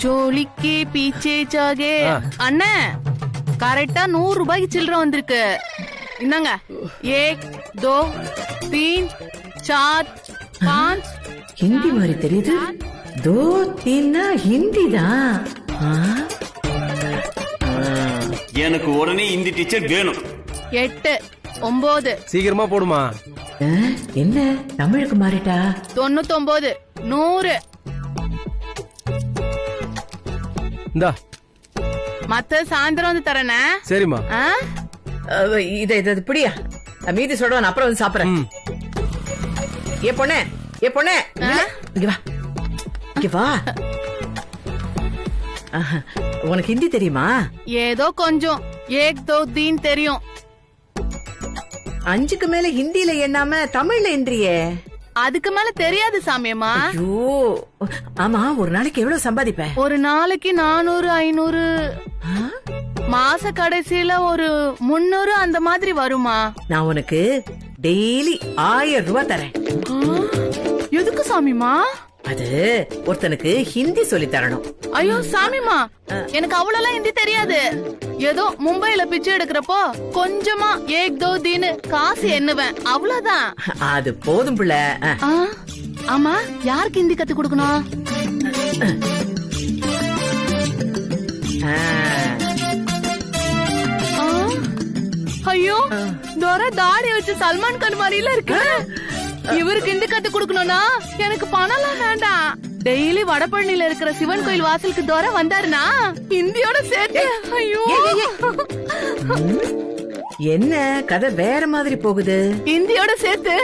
சோலிக்கு பீச்சே சாகே. அண்ணே கரெக்டா 100 ரூபாய்க்கு சில்லற வந்திருக்கு. இந்தாங்க. 1 2 3 4 5. ஹிந்தி மாதிரி தெரியுது. 2 3 ஹிந்தி தான். எனக்கு உடனே ஹிந்தி டீச்சர் வேணும். 8 9. சீக்கிரமா போடுமா. என்ன தமிழுக்கு மாறிட்டா? 99 100. இந்தா மத்த சாயந்தரம் வந்து தரேனே. சரிம்மா. இத இப்படியா மீதி சொல்றேன், அப்புறம் வந்து சாப்பிடுறேன். ஏ பொண்ணே, ஏ பொண்ணே, இங்க வா, இங்க வா. உனக்கு ஹிந்தி தெரியுமா? ஏதோ கொஞ்சம். 1 2 3 தெரியும். 5க்கு மேல ஹிந்தில எண்ணாம தமிழ்ல என்றியே. அதுக்கு மேல தெரியாது சாமியம்மா. ஐயோ, ஆமா, ஒரு நாளைக்கு எவ்வளவு சம்பாதிப்ப? ஒரு நாளைக்கு 400 500. மாச கடைசியில ஒரு 300 அந்த மாதிரி வருமா? நான் உனக்கு டெய்லி 1000 ரூபாய் தரேன். எதுக்கு சாமிமா? அது ஒருத்தனுக்கு ஹிந்தி சொல்லி தரணும். ஐயோ சாமிமா, எனக்கு அவ்வளவு ஹிந்தி தெரியாது. ஏதோ மும்பைல பிச்சை எடுக்கிறப்போ கொஞ்சமா 1 2 3 காசு எண்ணுவேன், அவ்வளவுதான். அது போதும் புள்ள. ஆமா, யாருக்கு ஹிந்தி கத்து கொடுக்கணும்? ஐயோ, தோர தாடி வச்சு சல்மான் கான் மாதிரில இருக்கு. இவருக்கு ஹிந்தி கத்து கொடுக்கணும்னா எனக்கு பணம்லாம் வேண்டாம். டெய்லி வடபழனில இருக்கிற சிவன் கோயில் வாசலுக்கு தோர வந்தாருனா ஹிந்தியோட சேர்த்து. ஐயோ, என்ன கதை வேற மாதிரி போகுது? ஹிந்தியோட சேர்த்து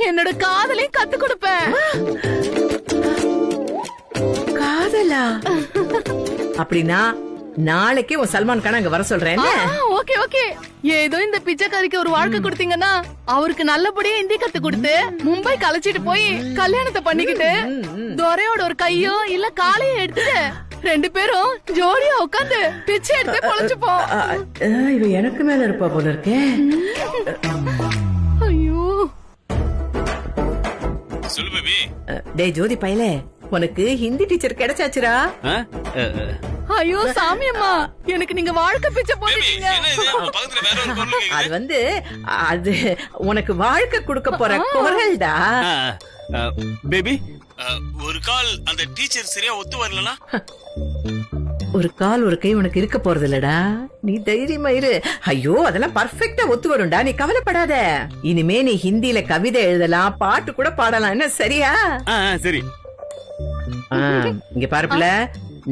என்னோட காதலையும் கத்து கொடுப்பேன். காதலா? அப்படின்னா நாளைக்கு உன் சல்மான் கான் அங்க வர சொல்றேன். Okay okay. ஏதோ இந்த பிச்சைக்காரிக்கு ஒரு வாழ்க்கை கொடுத்தீங்கன்னா அவருக்கு நல்லபடியா ஹிந்தி கத்து கொடுத்து மும்பை கலைச்சிட்டு போய் கல்யாணத்தை பண்ணிக்கிட்டு துரையோட ஒரு கையோ இல்ல காலையோ எடுத்துட்டு 2 பேரும் ஜோடியா உட்காந்து பிச்சை எடுத்து பொழைச்சுப்போம். இவ எனக்கு மேல இருப்பா போல இருக்கே. ஐயோ, சொல்லு பேபி. டேய் ஜோதி பயலே, உனக்கு ஹிந்தி டீச்சர் கிடைச்சாச்சுரா? ஐயோ சாமியம்மா, எனக்கு நீங்க வாழ்க்கை பிச்சை போட்டீங்க. அது அது உனக்கு வாழ்க்கை கொடுக்க போற குரல்டா பேபி. ஒரு கால் அந்த டீச்சர் சரியா ஒத்து வரலனா? ஒரு கால் ஒரு கை உனக்கு இருக்க போறது இல்லடா, நீ தைரியமா இரு. ஐயோ, அதெல்லாம் பர்ஃபெக்ட்டா ஒத்து வரும்டா, நீ கவலைப்படாத. இனிமே நீ ஹிந்தில கவிதை எழுதலாம், பாட்டு கூட பாடலாம். என்ன சரியா? சரி. இங்க பாருப்புல,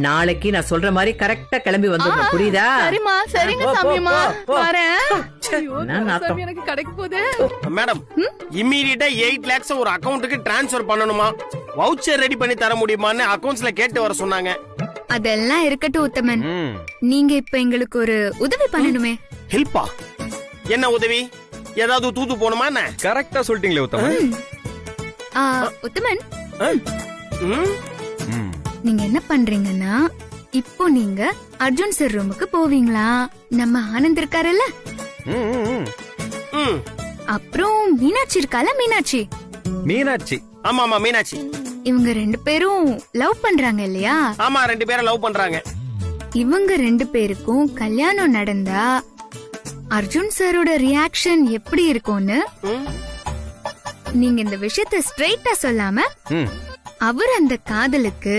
நாளைக்கு நான் சொல்ற மாதிரி கரெக்டா கிளம்பி வந்துடணும், புரியுதா? சரிமா, சரிங்க சாமியம்மா, வரேன். எனக்கு கிடைக்க போகுது. மேடம், இம்மீடியட்டா 8 lakhs ஒரு அக்கவுண்ட்டுக்கு டிரான்ஸ்ஃபர் பண்ணணுமா? வவுச்சர் ரெடி பண்ணி தர முடியுமான்னு அக்கவுண்ட்ஸ்ல கேட்டு வர சொன்னாங்க. அதெல்லாம் இருக்கட்டும் உத்தமன், நீங்க இப்ப எங்களுக்கு ஒரு உதவி பண்ணணுமே. ஹெல்ப்பா? என்ன உதவி? ஏதாவது தூத்து போணுமா என்ன? கரெக்டா சொல்லிட்டீங்களே உத்தமன். உத்தமன், நீங்க என்ன பண்றீங்கன்னா, இப்போ நீங்க அர்ஜுன் சார் ரூமுக்கு போவீங்களா? நம்ம ஆனந்த் இருக்காருல்ல, அப்புறம் மீனாட்சி இருக்கால, மீனாட்சி. மீனாட்சி? ஆமா ஆமா, மீனாட்சி. இவங்க 2 பேரும் லவ் பண்றாங்க இல்லையா? ஆமா, 2 பேரும் லவ் பண்றாங்க. இவங்க 2 பேருக்கும் கல்யாணம் நடந்தா அர்ஜுன் சாரோட ரியாக்ஷன் எப்படி இருக்கும்னு நீங்க இந்த விஷயத்த ஸ்ட்ரைட்டா சொல்லாம அவர் அந்த காதலுக்கு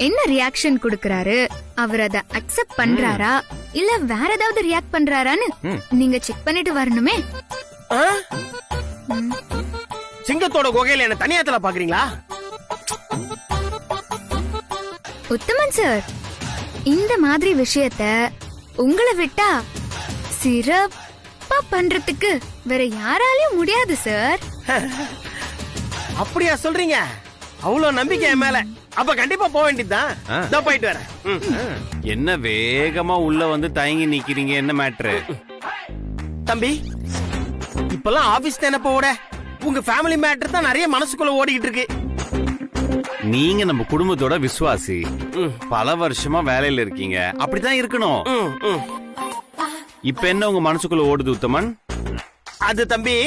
என்ன ரியாக்ஷன் கொடுக்கறாரு, அவர் அத அக்செப்ட் பண்றாரா இல்ல வேற ஏதாவது ரியாக்ட் பண்றாரான்னு நீங்க செக் பண்ணிட்டு வரணுமே. சிங்கத்தோட குகையில என்ன தனியாத்துல பாக்குறீங்களா? உத்தமன் சார், இந்த மாதிரி விஷயத்த உங்களை விட்டா சிறப்பா பண்றதுக்கு வேற யாராலையும் முடியாது சார். அப்படியா சொல்றீங்க? அவ்வளவு நம்பிக்கை என் மேல. அப்ப கண்டிப்பா போக வேண்டியதுதான். போயிட்டு வரேன். என்ன வேகமா உள்ள வந்து தயங்கி நிக்கிறீங்க, என்ன மேட்ரு? தம்பி, இப்பெல்லாம் ஆபீஸ் நினைப்போட உங்க ஃபேமிலி மேட்டர் தான் நிறைய மனசுக்குள்ள ஓடிக்கிட்டு இருக்கு. நீங்க நம்ம குடும்பத்தோட விசுவாசி, பல வருஷமா வேலையில இருக்கீங்க, அப்படித்தான் இருக்கணும். இப்ப என்ன உங்க மனசுக்குள்ள ஓடுது உத்தமன்? அது தம்பி,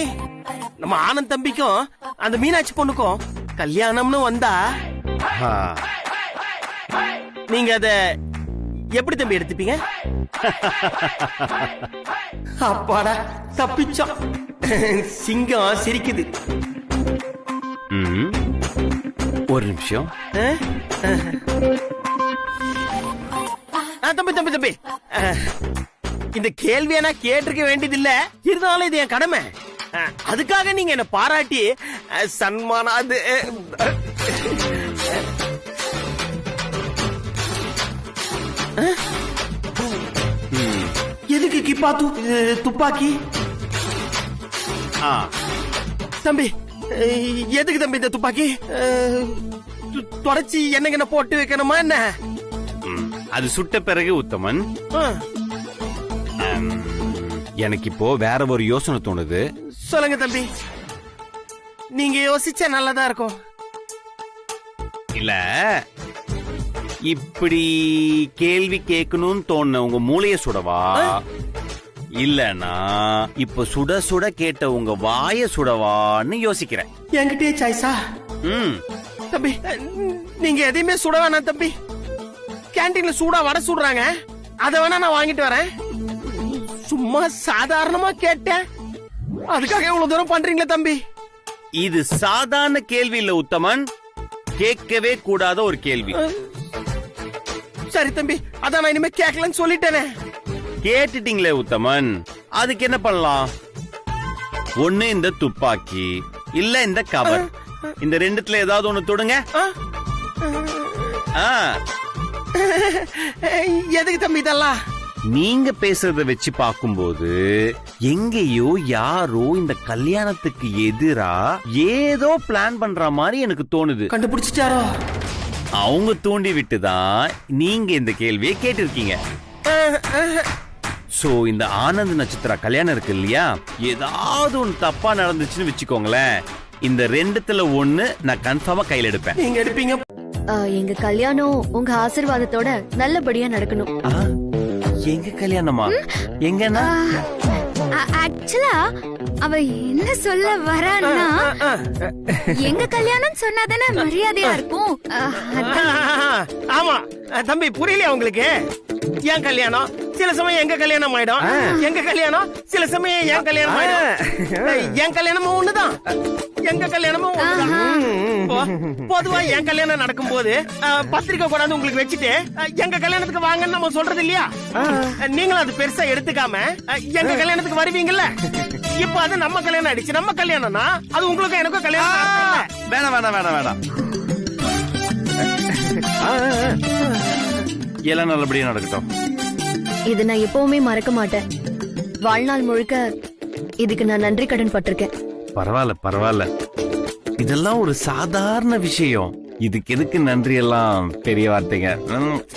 நம்ம ஆனந்த் தம்பிக்கும் அந்த மீனாட்சி பொண்ணுக்கும் கல்யாணம்னு வந்தா நீங்க அத எப்படி தம்பி எடுத்துப்பீங்க? அப்பாடா தப்பிச்சோம். சிங்கம் சிரிக்குது. ஒரு நிமிஷம். தம்பி தம்பி தம்பி, இந்த கேள்வியை நான் கேட்டிருக்க வேண்டியது இல்ல, இருந்தாலும் இது என் கடமை. அதுக்காக நீங்க என்ன பாராட்டி சன்மானம் அது எதுக்கு கிப்பா துப்பாக்கி? தம்பி எதுக்கு தம்பி இந்த துப்பாக்கி? தொடச்சி என்ன போட்டு வைக்கணுமா என்ன? அது சுட்ட பிறகு உத்தமன், எனக்கு இப்போ வேற ஒரு யோசனை தோணுது. சொல்லுங்க தம்பி, நீங்க யோசிச்சா நல்லதா இருக்கும். இல்ல, இப்படி கேள்வி கேட்கணும்னு தோணுன உங்க மூளைய சுடவா, இல்லனா இப்ப சுட சுட கேட்ட உங்க வாய சுடவான்னு யோசிக்கிறேன். என்கிட்டயே சாய்ஸா? தம்பி நீங்க எதையுமே சுட வேணாம் தம்பி. கேண்டீன்ல சூடா வடை சுடுறாங்க, அத வேணா நான் வாங்கிட்டு வரேன். சும்மா சாதாரணமா கேட்டேன், அதுக்காக இவ்வளவு தூரம் பண்றீங்களா தம்பி? இது சாதாரண கேள்வி இல்ல உத்தமன், கேட்கவே கூடாத ஒரு கேள்வி. சரி தம்பி, அதான் நான் இனிமே கேட்கலன்னு சொல்லிட்டேனே. கேட்டுட்டீங்களே உத்தமன், அதுக்கு என்ன பண்ணலாம்? ஒண்ணு இந்த துப்பாக்கி, இல்ல இந்த கவர். இந்த ரெண்டுத்துல ஏதாவது ஒண்ணு தொடுங்க. எதுக்கு தம்பி இதெல்லாம்? நீங்க பேசுறத வச்சு பாக்கும்போது எங்கேயோ யாரோ இந்த கல்யாணத்துக்கு எதிரா ஏதோ பிளான் பண்ற மாதிரி எனக்கு தோணுது. கண்டுபிடிச்சிட்டாரோ? அவங்க தூண்டி விட்டுதான் நீங்க இந்த கேள்வியை கேட்டிருக்கீங்க. சோ இந்த ஆனந்த் நட்சத்திர கல்யாணம் இருக்கு இல்லையா, ஏதாவது ஒன்னு தப்பா நடந்துச்சுன்னு வச்சுக்கோங்களேன், இந்த ரெண்டுத்துல ஒண்ணு நான் கன்ஃபார்மா கையில எடுப்பேன். நீங்க எடுப்பீங்க? எங்க கல்யாணம் உங்க ஆசீர்வாதத்தோட நல்லபடியா நடக்கணும். எங்க கல்யாணமா? எங்கன்னா? ஆக்சுவலா அவ என்ன சொல்ல வரான்னா, எங்க கல்யாணம் சொன்னாதானே மரியாதையா இருக்கும். ஆமா தம்பி, புரியலையா உங்களுக்கு? என் கல்யாணம் சில சமயம் எங்க கல்யாணம் ஆயிடும், எங்க கல்யாணம் சில சமயம் என் கல்யாணம் ஆயிடும். என் கல்யாணமும் ஒண்ணுதான், எங்க கல்யாணமும் ஒண்ணுதான். பொதுவா என் கல்யாணம் நடக்கும் போது பத்திரிக்கை கொண்டாந்து உங்களுக்கு வச்சுட்டு எங்க கல்யாணத்துக்கு வாங்கன்னு நம்ம சொல்றது இல்லையா? நீங்களும் அது பெருசா எடுத்துக்காம எங்க கல்யாணத்துக்கு வருவீங்கல்ல. இப்ப அது நம்ம கல்யாணம் ஆயிடுச்சு, நம்ம கல்யாணம்னா அது உங்களுக்கு எனக்கும் கல்யாணம். வேணாம் வேணாம் வேணாம் வேணாம், எல்லாம் நல்லபடியா நடக்கட்டும். இது நான் எப்பவுமே மறக்க மாட்டேன். வாழ்நாள் முழுக்க இதுக்கு நான் நன்றி கடன் பட்டிருக்கேன். பரவாயில்ல பரவாயில்ல, இதெல்லாம் ஒரு சாதாரண விஷயம். இதுக்கு எதுக்கு நன்றி எல்லாம் பெரிய வார்த்தைங்க?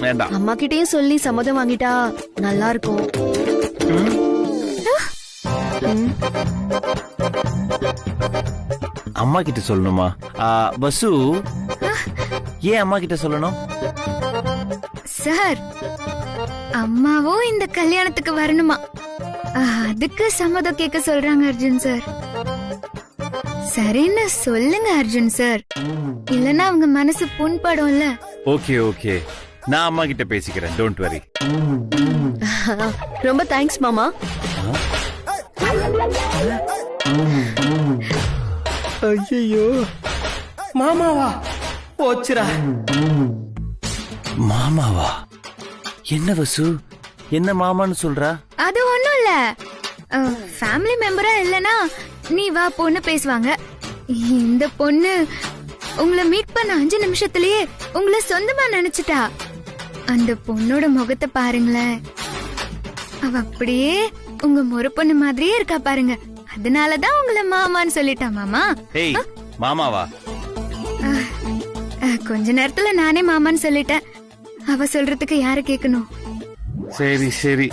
வேண்டாம். அம்மா கிட்டயும் சொல்லி சம்மதம் வாங்கிட்டா நல்லா இருக்கும். அம்மா கிட்ட சொல்லணுமா? வசு, ஏன் அம்மா கிட்ட சொல்லணும்? சார், அம்மாவும் இந்த கல்யாணத்துக்கு வரணுமா, அதுக்கு சம்மதம் கேட்க சொல்றாங்க அர்ஜுன் சார். சரின்னு சொல்லுங்க அர்ஜுன் சார், இல்லன்னா அவங்க மனசு புண்படும்ல. ஓகே ஓகே, நான் அம்மா கிட்ட பேசிக்கிறேன், டோன்ட் வரி. ரொம்ப தேங்க்ஸ் மாமா. ஐயோ மாமாவா? போச்சுரா. மாமாவா? என்ன வசு, என்ன மாமான்னு சொல்றா? அது ஒண்ணும் இல்ல, ஃபேமிலி மெம்பரா இல்லனா நீ வா பொண்ணு பேசுவாங்க. இந்த பொண்ணு உங்களை மீட் பண்ண 5 நிமிஷத்திலேயே உங்களை சொந்தமா நினைச்சிட்டா. அந்த பொண்ணோட முகத்தை பாருங்களேன், அவ அப்படியே உங்க முறை பொண்ணு மாதிரியே இருக்கா பாருங்க. அதனாலதான் உங்களை மாமான்னு சொல்லிட்டா. மாமா ஏய், மாமாவா? கொஞ்ச நேரத்துல நானே மாமான்னு சொல்லிட்டேன். அவ சொல்றதுக்கு யார கேட்கணும்? சரி சரி,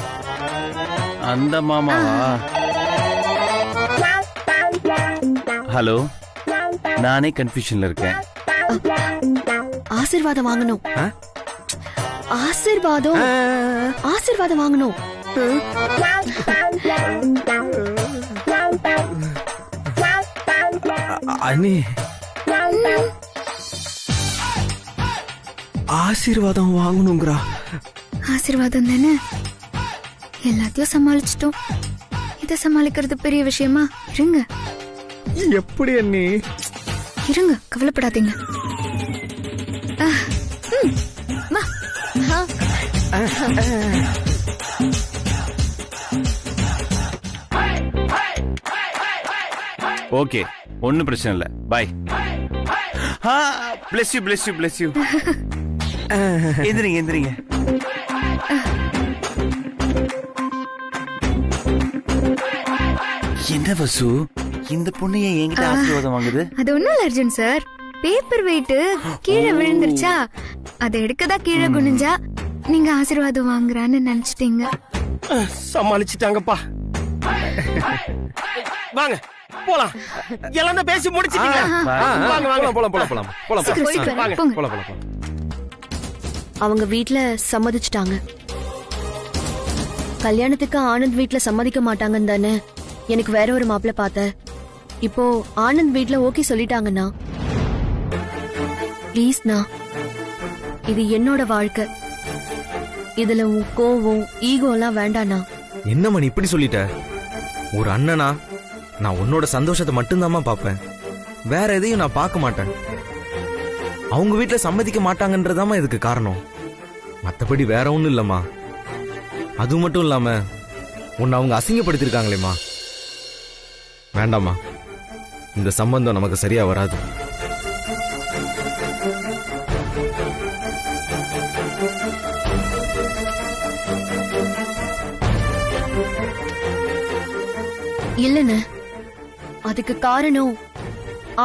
அந்த மாமாவா? ஹலோ, நானே கன்ஃபியூஷன்ல இருக்கேன். ஆசீர்வாதம் வாங்கணும். ஆசீர்வாதம் ஆசீர்வாதம் வாங்கணும். அண்ணி, ஆசீர்வாதம் வாங்கணுங்கிறா. ஆசீர்வாதம் தானே, எல்லாத்தையும் சமாளிச்சிட்டோம். இத சமாளிக்கிறது பெரிய விஷயமா? இருங்க எப்படி அண்ணி? இருங்க, கவலைப்படாதீங்க. வா. ஓகே, ஒன்னும் பிரச்சனை இல்ல. பாய். bless you, bless you, bless you. எந்திரிங்க எந்திரிங்க. என்ன வசு, இந்த பொண்ணு ஏன் என்கிட்ட ஆசீர்வாதம் வாங்குது? அது ஒண்ணும் இல்ல அர்ஜுன் சார், பேப்பர் வெயிட் கீழே விழுந்துருச்சா, அதை எடுக்கதா கீழே குனிஞ்சா நீங்க ஆசீர்வாதம் வாங்குறான்னு நினைச்சிட்டீங்க. சமாளிச்சுட்டாங்கப்பா. வாங்க போலாம். எல்லாம் தான் பேசி முடிச்சிட்டீங்க. வாங்க வாங்க போலாம் போலாம் போலாம் போலாம். சீக்கிரம் வாங்க போங்க. போலாம் போலாம். அவங்க வீட்ல சம்மதிச்சுட்டாங்க. கல்யாணத்துக்கு ஆனந்த் வீட்ல சம்மதிக்க மாட்டாங்கன்னு தானே எனக்கு வேற ஒரு மாப்பிள்ள பார்த்தேன். இப்போ ஆனந்த் வீட்ல ஓகே சொல்லிட்டாங்கண்ணா. ப்ளீஸ்ண்ணா, இது என்னோட வாழ்க்கை. இதுல உன் கோவம் ஈகோ எல்லாம் வேண்டாண்ணா. என்னம்மா நீ இப்படி சொல்லிட்ட? ஒரு அண்ணனா நான் உன்னோட சந்தோஷத்தை மட்டும்தாம்மா பாப்பேன், வேற எதையும் நான் பார்க்க மாட்டேன். அவங்க வீட்டுல சம்மதிக்க மாட்டாங்கன்றதாம்மா இதுக்கு காரணம், மத்தபடி வேற ஒண்ணும் இல்லம்மா. அது மட்டும் இல்லாம உன்னை அவங்க அசிங்கப்படுத்திருக்காங்களேம்மா. வேண்டாம்மா, இந்த சம்பந்தம் நமக்கு சரியா வராது. இல்லன்னு, அதுக்கு காரணம்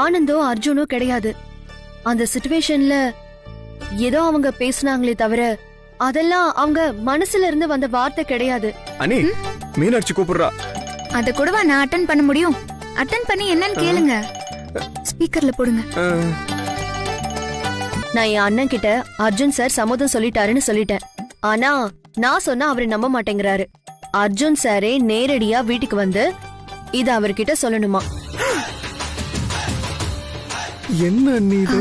ஆனந்தோ அர்ஜுனோ கிடையாது. அந்த சிச்சுவேஷன்ல ஏதோ அவங்க பேசினாங்களே தவிர அதெல்லாம் அவங்க மனசுல இருந்து வந்த வார்த்தை கிடையாது. அண்ணி, மீனாட்சி கூப்பிடுறா. அத கூடவா நான் அட்டன் பண்ண முடியும்? அட்டன் பண்ணி என்னன்னு கேளுங்க, ஸ்பீக்கர்ல போடுங்க. நான் என் அண்ணன் கிட்ட அர்ஜுன் சார் சம்மதம் சொல்லிட்டாருன்னு சொல்லிட்டேன். ஆனா நான் சொன்னா அவரு நம்ப மாட்டேங்கிறாரு. அர்ஜுன் சாரே நேரடியா வீட்டுக்கு வந்து இத அவர்கிட்ட சொல்லணுமா. என்ன அண்ணி இது?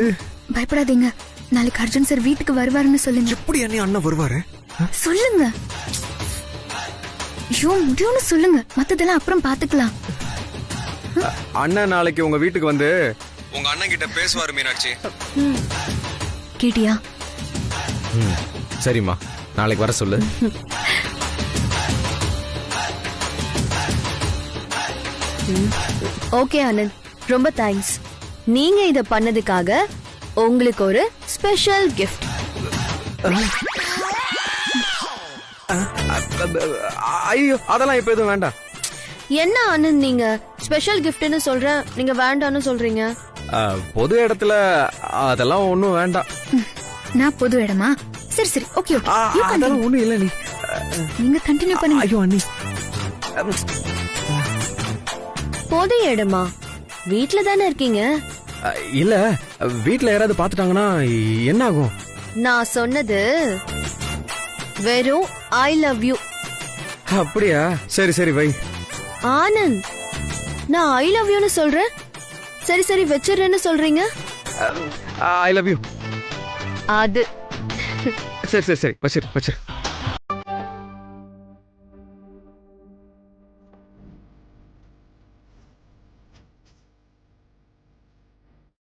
பயப்படாதீங்க, நாளைக்கு அர்ஜுன் சார் வீட்டுக்கு வருவாருன்னு சொல்லுங்க. எப்படி அண்ணி அண்ணன் வருவாரு? சொல்லுங்க. ஐயோ, முடியும்னு சொல்லுங்க, மத்ததெல்லாம் அப்புறம் பாத்துக்கலாம். அண்ணன் நாளைக்கு உங்க வீட்டுக்கு வந்து உங்க அண்ணன் கிட்ட பேசுவாரு மீனாட்சி. கேட்டியா? சரிம்மா, நாளைக்கு வர சொல்லு. ஓகே ஆனந்த், ரொம்ப தேங்க்ஸ். நீங்க இத பண்ணதுக்காக உங்களுக்கு ஒரு ஸ்பெஷல் கிஃப்ட். ஐயோ, அதெல்லாம் இப்ப எதுவும் வேண்டாம். என்ன ஆனந்த், நீங்க ஸ்பெஷல் கிஃப்ட்னு சொல்றேன், நீங்க வேண்டான்னு சொல்றீங்க. பொது இடத்துல அதெல்லாம் ஒண்ணும் வேண்டாம். நான் பொது இடமா? சரி சரி, ஓகே ஓகே, அதெல்லாம் ஒண்ணும் இல்ல. நீங்க கண்டினியூ பண்ணுங்க. ஐயோ அண்ணி, பொது இடமா? வீட்ல தானே இருக்கீங்க. இல்ல, வீட்ல யாராவது பாத்துட்டாங்கன்னா என்ன ஆகும்? நான் சொன்னது வெறும் ஐ லவ் யூ. அப்படியா? சரி சரி வை. ஆனந்த், நான் ஐ லவ் யூன்னு சொல்றேன், சரி சரி வச்சிடுறேன்னு சொல்றீங்க. I love you. அது சரி சரி சரி, வச்சிரு வச்சிரு.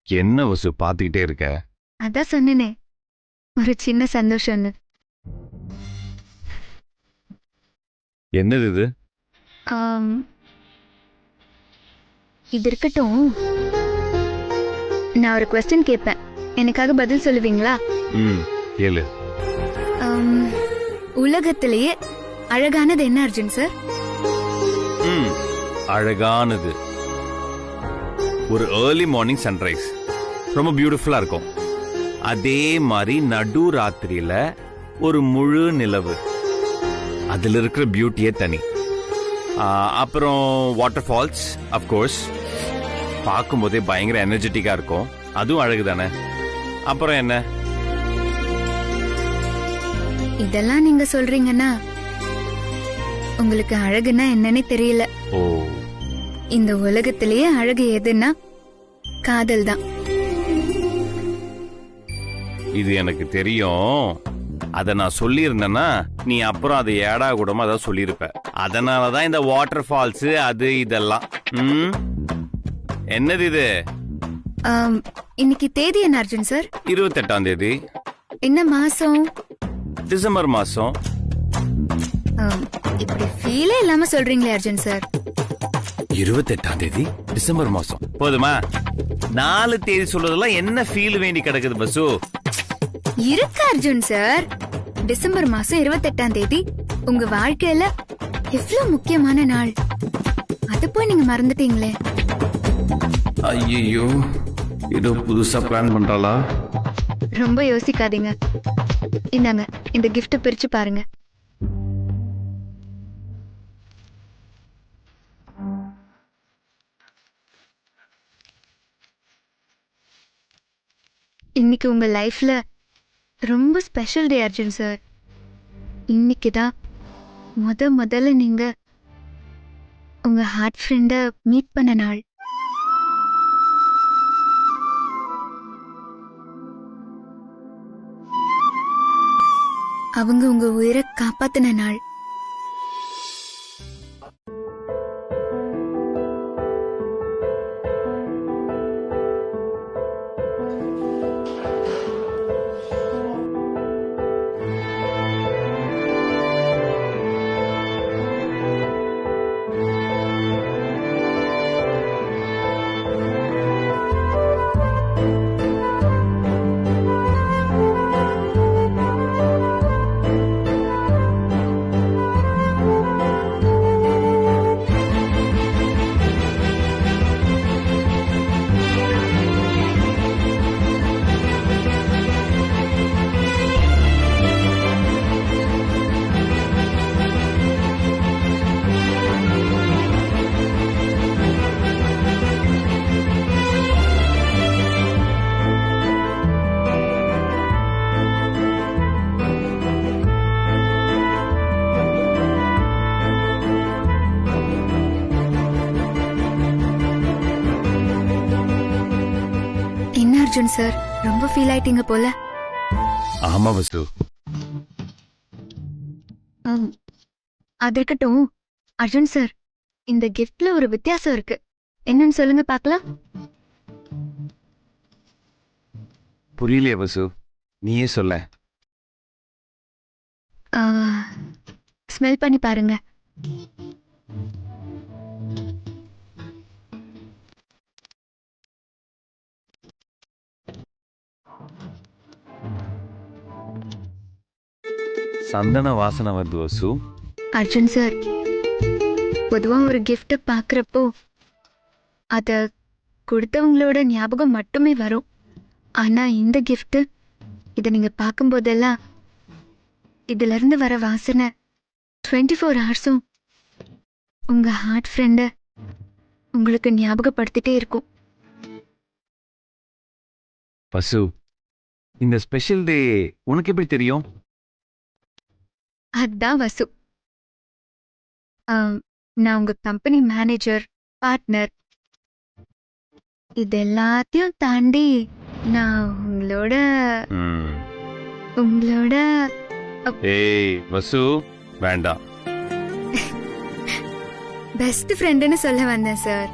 என்ன வசு பாத்துக்கிட்டே இருக்க? அதான் சொன்னேனே, ஒரு சின்ன சந்தோஷம்னு. என்னது இது? இது இருக்கட்டும், நான் ஒரு क्वेश्चन கேட்பேன், எனக்காக பதில் சொல்லுவீங்களா? கேளு. உலகத்திலேயே அழகானது என்ன அர்ஜுன் சார்? அழகானது ஒரு ஏர்லி மார்னிங் சன்ரைஸ், ரொம்ப பியூட்டிஃபுல்லா இருக்கும். அதே மாதிரி நடு ராத்திரியில ஒரு முழு நிலவு, அதுல இருக்கிற பியூட்டியே தனி. அப்புறம் வாட்டர் ஃபால்ஸ், அப்கோர்ஸ் பார்க்கும் போதே பயங்கர எனர்ஜெட்டிக்கா இருக்கும், அதுவும் அழகு தானே. அப்புறம் என்ன? இதெல்லாம் நீங்க சொல்றீங்கன்னா உங்களுக்கு அழகுன்னா என்னன்னே தெரியல. ஓ, இந்த உலகத்திலேயே அழகு எதுன்னா காதல் தான். இது எனக்கு தெரியும். அத நான் சொல்லியிருந்தேன்னா நீ அப்புறம் அதை ஏடா கூடமா அதான் சொல்லியிருப்ப. அதனாலதான் இந்த வாட்டர் ஃபால்ஸ் அது இதெல்லாம். என்னது இது? இன்னைக்கு தேதி என்ன அர்ஜுன் சார்? 28ஆம் தேதி. என்ன மாசம்? டிசம்பர் மாசம். இப்படி ஃபீலே இல்லாம சொல்றீங்களே அர்ஜுன் சார். 28ஆம் தேதி டிசம்பர் மாசம் போதுமா? 4 தேதி சொல்றதெல்லாம் என்ன ஃபீல் வேண்டி கிடக்குது பசு? இருக்கு அர்ஜுன் சார். டிசம்பர் மாசம் 28ஆம் தேதி உங்க வாழ்க்கையில எவ்வளவு முக்கியமான நாள். அது போய் நீங்க மறந்துட்டீங்களே. ஐயோ, ஏதோ புதுசா பிளான் பண்றாளா? ரொம்ப யோசிக்காதீங்க. இந்தாங்க, இந்த gift பிரிச்சு பாருங்க. இன்னைக்கு உங்க லைஃப்ல ரொம்ப ஸ்பெஷல் டே அர்ஜுன் சார். இன்னைக்கு தான் முதல்ல நீங்க உங்க ஹார்ட் ஃப்ரெண்ட மீட் பண்ண நாள். அவங்க உங்க உயிரை காப்பாத்தின நாள். அர்ஜுன் சார், ரொம்ப ஃபீல் ஆயிட்டீங்க போல. ஆமா வசு. அது இருக்கட்டும் அர்ஜுன் சார், இந்த கிஃப்ட்ல ஒரு வித்தியாசம் இருக்கு. என்னன்னு சொல்லுங்க பார்க்கலாம். புரியலையே வசு, நீயே சொல்ல. ஸ்மெல் பண்ணி பாருங்க. சந்தன வாசனை வருது வசு. அர்ஜுன் சார், பொதுவா ஒரு கிஃப்ட் பாக்குறப்போ அத கொடுத்தவங்களோட ஞாபகம் மட்டுமே வரும். ஆனா இந்த கிஃப்ட், இதை நீங்க பார்க்கும் போதெல்லாம் இதுல இருந்து வர வாசனை 24 ஹவர்ஸும் உங்க ஹார்ட் ஃப்ரெண்ட உங்களுக்கு ஞாபகப்படுத்திட்டே இருக்கும். வசு, இந்த ஸ்பெஷல் டே உனக்கு எப்படி தெரியும்? அதான் வசு, நான் உங்க கம்பெனி மேனேஜர், பார்ட்னர், இது எல்லாத்தையும் தாண்டி நான் உங்களோட ஏய் வசு, வேண்டாம். பெஸ்ட் ஃப்ரெண்டுன்னு சொல்ல வந்தேன் சார்.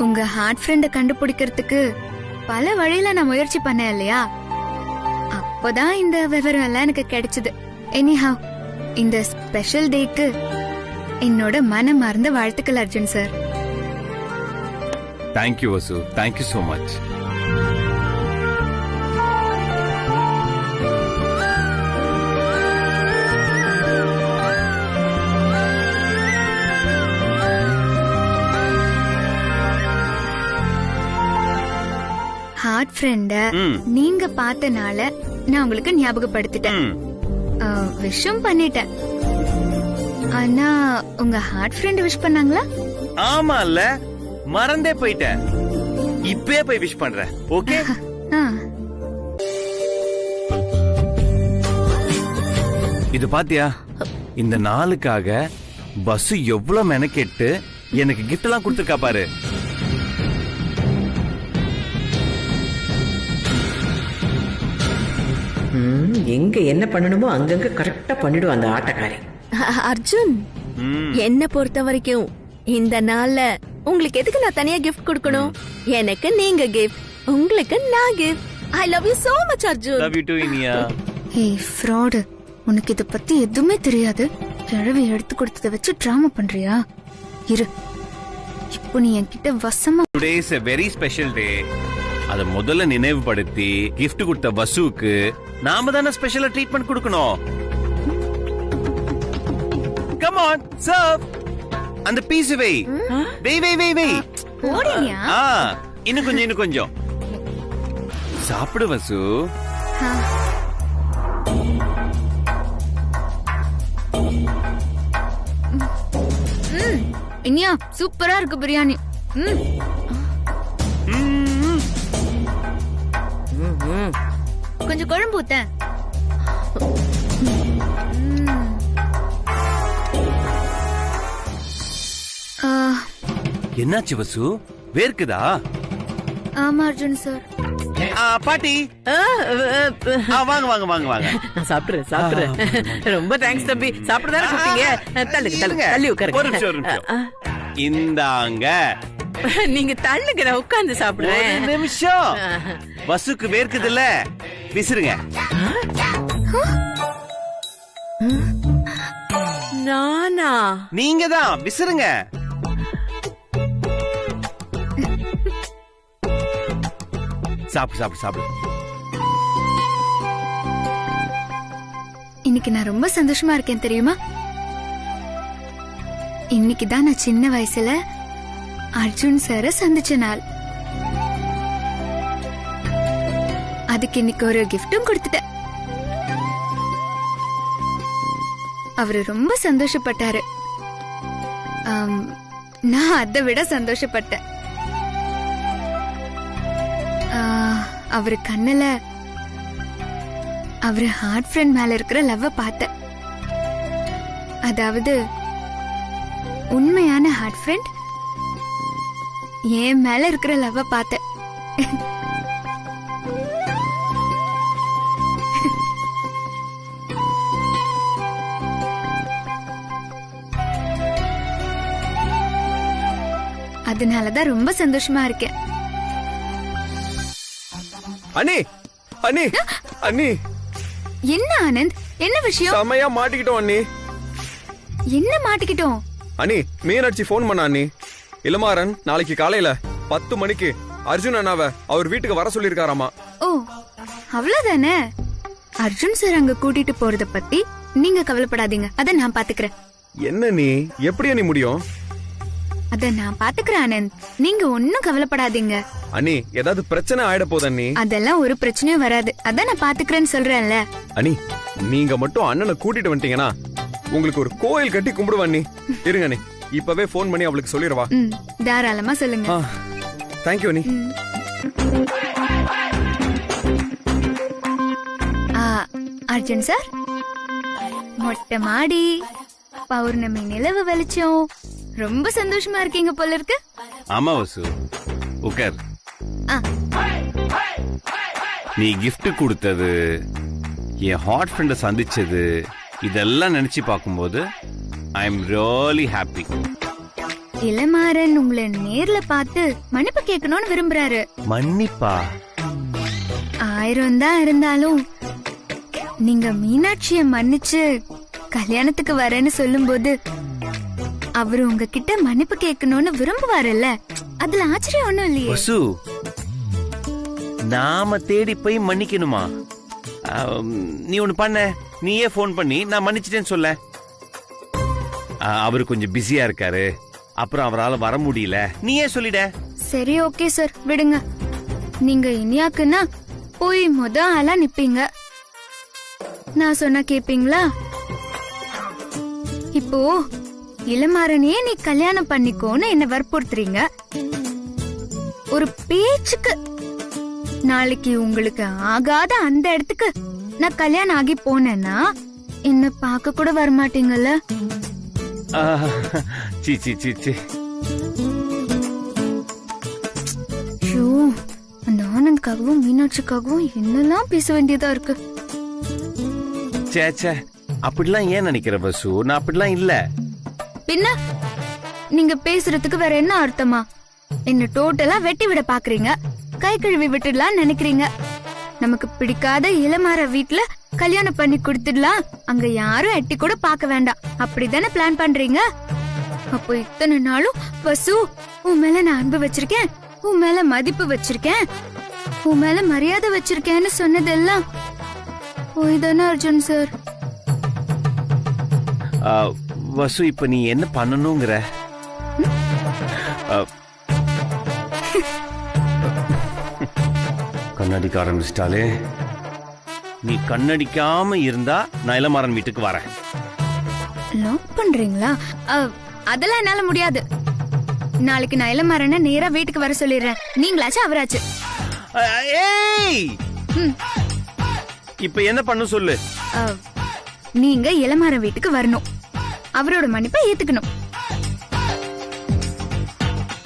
உங்க ஹார்ட் ஃப்ரெண்ட கண்டுபிடிக்கிறதுக்கு பல வழியில நான் முயற்சி பண்ணேன் இல்லையா? அப்போதான் இந்த விவரம் எல்லாம் எனக்கு கிடைச்சது. எனிஹவ், இந்த ஸ்பெஷல் டேக்கு என்னோட மனமார்ந்த வாழ்த்துக்கள் அர்ஜுன் சார். தேங்க்யூ வசு, தேங்க்யூ so much. ஹார்ட் ஃப்ரெண்ட நீங்க பார்த்தனால நான் உங்களுக்கு ஞாபகப்படுத்திட்டேன், விஷம் பண்ணிட்டேன். ஆனா உங்க ஹார்ட் ஃப்ரெண்ட் விஷ் பண்ணாங்களா? ஆமா இல்ல, மறந்தே போயிட்டேன். இப்பவே போய் விஷ் பண்றேன். ஓகே? இது பாத்தியா, இந்த நாளுக்காக பஸ் எவ்வளவு மெனக்கெட்டு எனக்கு கிஃப்ட் எல்லாம் கொடுத்துருக்கா பாரு. எங்க என்ன பண்ணணுமோ அங்கங்க கரெக்டா பண்ணிடுவா அந்த ஆட்டக்காரி. அர்ஜுன், என்ன பொறுத்த வரைக்கும் இந்த நாள்ல உங்களுக்கு எதுக்கு நான் தனியா கிஃப்ட் கொடுக்கணும்? எனக்கு நீங்க கிஃப்ட், உங்களுக்கு நான் gift. I love you so much Arjun. Love you to Iniya. ஏய் ஃப்ராடு, உனக்கு இத பத்தி எதுவுமே தெரியாது. கிழவி எடுத்து கொடுத்தத வச்சு டிராமா பண்றியா? இரு, இப்போ நீ என்கிட்ட வசமா. Today is a very special day. அத முதல்ல நினைவுபடுத்தி gift கொடுத்த வசுவுக்கு நாம தானே ஸ்பெஷலா ட்ரீட்மெண்ட் கொடுக்கணும். Come on serve. அந்த பீஸ் வை வை வை வை வை. ஓடினியா? இன்னும் கொஞ்சம் சாப்பிடு வசு. இனியா, சூப்பரா இருக்கு பிரியாணி. கொஞ்சம் குழம்பு ஊத்த. என்னாச்சு வசு, வேர்க்குதா? ஆமா அர்ஜுன் சார். பாட்டி வாங்க வாங்க வாங்க வாங்க. சாப்பிடுறேன். ரொம்ப தேங்க்ஸ் தம்பி. சாப்பிடுறதா கூப்பிட்டீங்க. தள்ளி உட்காருங்க. ஒரு நிமிஷம். இந்தாங்க. நீங்க தள்ளுங்க, நான் உட்கார்ந்து சாப்பிடுறேன். ஒரு நிமிஷம். வசுக்கு வேர்க்குதுல்ல, விசிறுங்க. நானா? நீங்க தான் விசிறுங்க. சாப்பிடு. இன்னைக்கு நான் ரொம்ப சந்தோஷமா இருக்கேன் தெரியுமா? இன்னைக்கு தான் நான் சின்ன வயசுல அர்ஜுன் சார சந்திச்ச நாள். அதுக்கு இன்னைக்கு ஒரு கிஃப்டும் கொடுத்துட்டேன். அவரு ரொம்ப சந்தோஷப்பட்டாரு. நான் அதை விட சந்தோஷப்பட்டேன். அவரு கண்ணுல அவரு ஹார்ட் ஃப்ரெண்ட் மேல இருக்கிற லவ்வ பார்த்தேன். அதாவது உண்மையான ஹார்ட் ஃப்ரெண்ட் என் மேல இருக்கிற லவ்வ பார்த்தேன். அதனாலதான் ரொம்ப சந்தோஷமா இருக்கேன். அண்ணி அண்ணி அண்ணி. என்ன ஆனந்த், என்ன விஷயம்? செமையா மாட்டிக்கிட்டோம் அண்ணி. என்ன மாட்டிக்கிட்டோம்? அண்ணி, மீனாட்சி போன் பண்ண அண்ணி. இளமாறன் நாளைக்கு காலையில 10 மணிக்கு அர்ஜுன் அண்ணாவை அவர் வீட்டுக்கு வர சொல்லிருக்காராமா. ஓ, அவ்வளவுதானே. அர்ஜுன் சார் அங்க கூட்டிட்டு போறத பத்தி நீங்க கவலைப்படாதீங்க, அத நான் பாத்துக்கிறேன். என்ன நீ, எப்படி அண்ணி முடியும்? அத நான் பாத்துக்கிறேன் ஆனந்த், நீங்க ஒன்னும் கவலைப்படாதீங்க. அண்ணி, ஏதாவது பிரச்சனை ஆயிட போகுது அண்ணி. அதெல்லாம் ஒரு பிரச்சனையும் வராது, அத நான் பாத்துக்கிறேன்னு சொல்றேன்ல. அண்ணி, நீங்க மட்டும் அண்ணனை கூட்டிட்டு வந்துட்டீங்கன்னா உங்களுக்கு ஒரு கோயில் கட்டி கும்பிடுவா அண்ணி. இருங்க அண்ணி, இப்பவே போன் பண்ணி அவளுக்கு சொல்லிடுவா. தாராளமா சொல்லுங்க. தேங்க்யூ அண்ணி. அர்ஜுன் சார், மொட்டை மாடி, பௌர்ணமி நிலவு வெளிச்சம், ரொம்ப சந்தோஷமா இருக்கீங்க போல இருக்கு. ஆமா வசு, உட்கார். நீ gift கொடுத்தது, என் ஹாட் ஃப்ரெண்ட சந்திச்சது, இதெல்லாம் நினைச்சு பார்க்கும்போது I am really happy. Ilamaran உங்களை நேர்ல பார்த்து மன்னிப்பு கேட்கணும்னு விரும்புறாரு. மன்னிப்பா? 1000 தான் இருந்தாலும் நீங்க மீனாட்சிய மன்னிச்சு கல்யாணத்துக்கு வரேன்னு சொல்லும்போது அவரு உங்ககிட்ட மன்னிப்பு கேட்கணும்னு விரும்புவாருல்ல, அதுல ஆச்சரியம் ஒண்ணும் இல்லையே. வசு, நாம தேடி போய் மன்னிக்கணுமா? நீ ஒண்ணு பண்ண, நீயே போன் பண்ணி நான் மன்னிச்சிட்டேன்னு சொல்ல. அவரு கொஞ்சம் பிஸியா இருக்காரு, அப்புறம் அவரால வர முடியல, நீயே சொல்லிட. சரி, ஓகே சார், விடுங்க. நீங்க இனியாக்குன்னா போய் முத ஆளா நிப்பீங்க. நான் சொன்னா கேப்பீங்களா? இப்போ இளமாறனையே நீ கல்யாணம் பண்ணிக்கோன்னு என்ன வற்புறுத்துறீங்க. ஒரு பேச்சுக்கு நாளைக்கு உங்களுக்கு ஆகாத அந்த இடத்துக்கு நான் கல்யாணம் ஆகி போனேன்னா என்ன பார்க்க கூட வரமாட்டீங்கல்ல? சி சி சி சி. ஷோ, அந்த ஆனந்த்காகவும் மீனாட்சிக்காகவும் என்னெல்லாம் பேச வேண்டியதா இருக்கு. சேச்சே அப்படிலாம் ஏன் நினைக்கிற வசு? நான் அப்படிலாம் இல்ல. பின்ன நீங்க பேசுறதுக்கு வேற என்ன அர்த்தமா? என்ன டோட்டலா வெட்டி விட பாக்குறீங்க, கை கழுவி விட்டுடலாம் நினைக்கிறீங்க. நமக்கு பிடிக்காத இளமார வீட்ல கல்யாணம் பண்ணி கொடுத்துடலாம், அங்க யாரும் எட்டி கூட பார்க்க வேண்டாம், அப்படிதானே பிளான் பண்றீங்க? அப்போ இத்தனை நாளும் வசு உன் மேல நான் அன்பு வச்சிருக்கேன், உன் மேல மதிப்பு வச்சிருக்கேன், உன் மேல மரியாதை வச்சிருக்கேன்னு சொன்னதெல்லாம் போய் தானே அர்ஜுன் சார்? வசு இப்ப நீ என்ன பண்ணணுங்கிற? கண்ணடிக்க ஆரம்பிச்சிட்டாலே. நீ கண்ணடிக்காம இருந்தா நான் இளமாறன் வீட்டுக்கு வரேன். லவ் பண்றீங்களா? அதெல்லாம் என்னால முடியாது. நாளைக்கு நான் இளமாறனை நேரா வீட்டுக்கு வர சொல்லிடுறேன், நீங்களாச்சு அவராச்சு. ஏய், இப்ப என்ன பண்ண சொல்லு. நீங்க இளமாறன் வீட்டுக்கு வரணும், அவரோட மன்னிப்பை ஏத்துக்கணும்.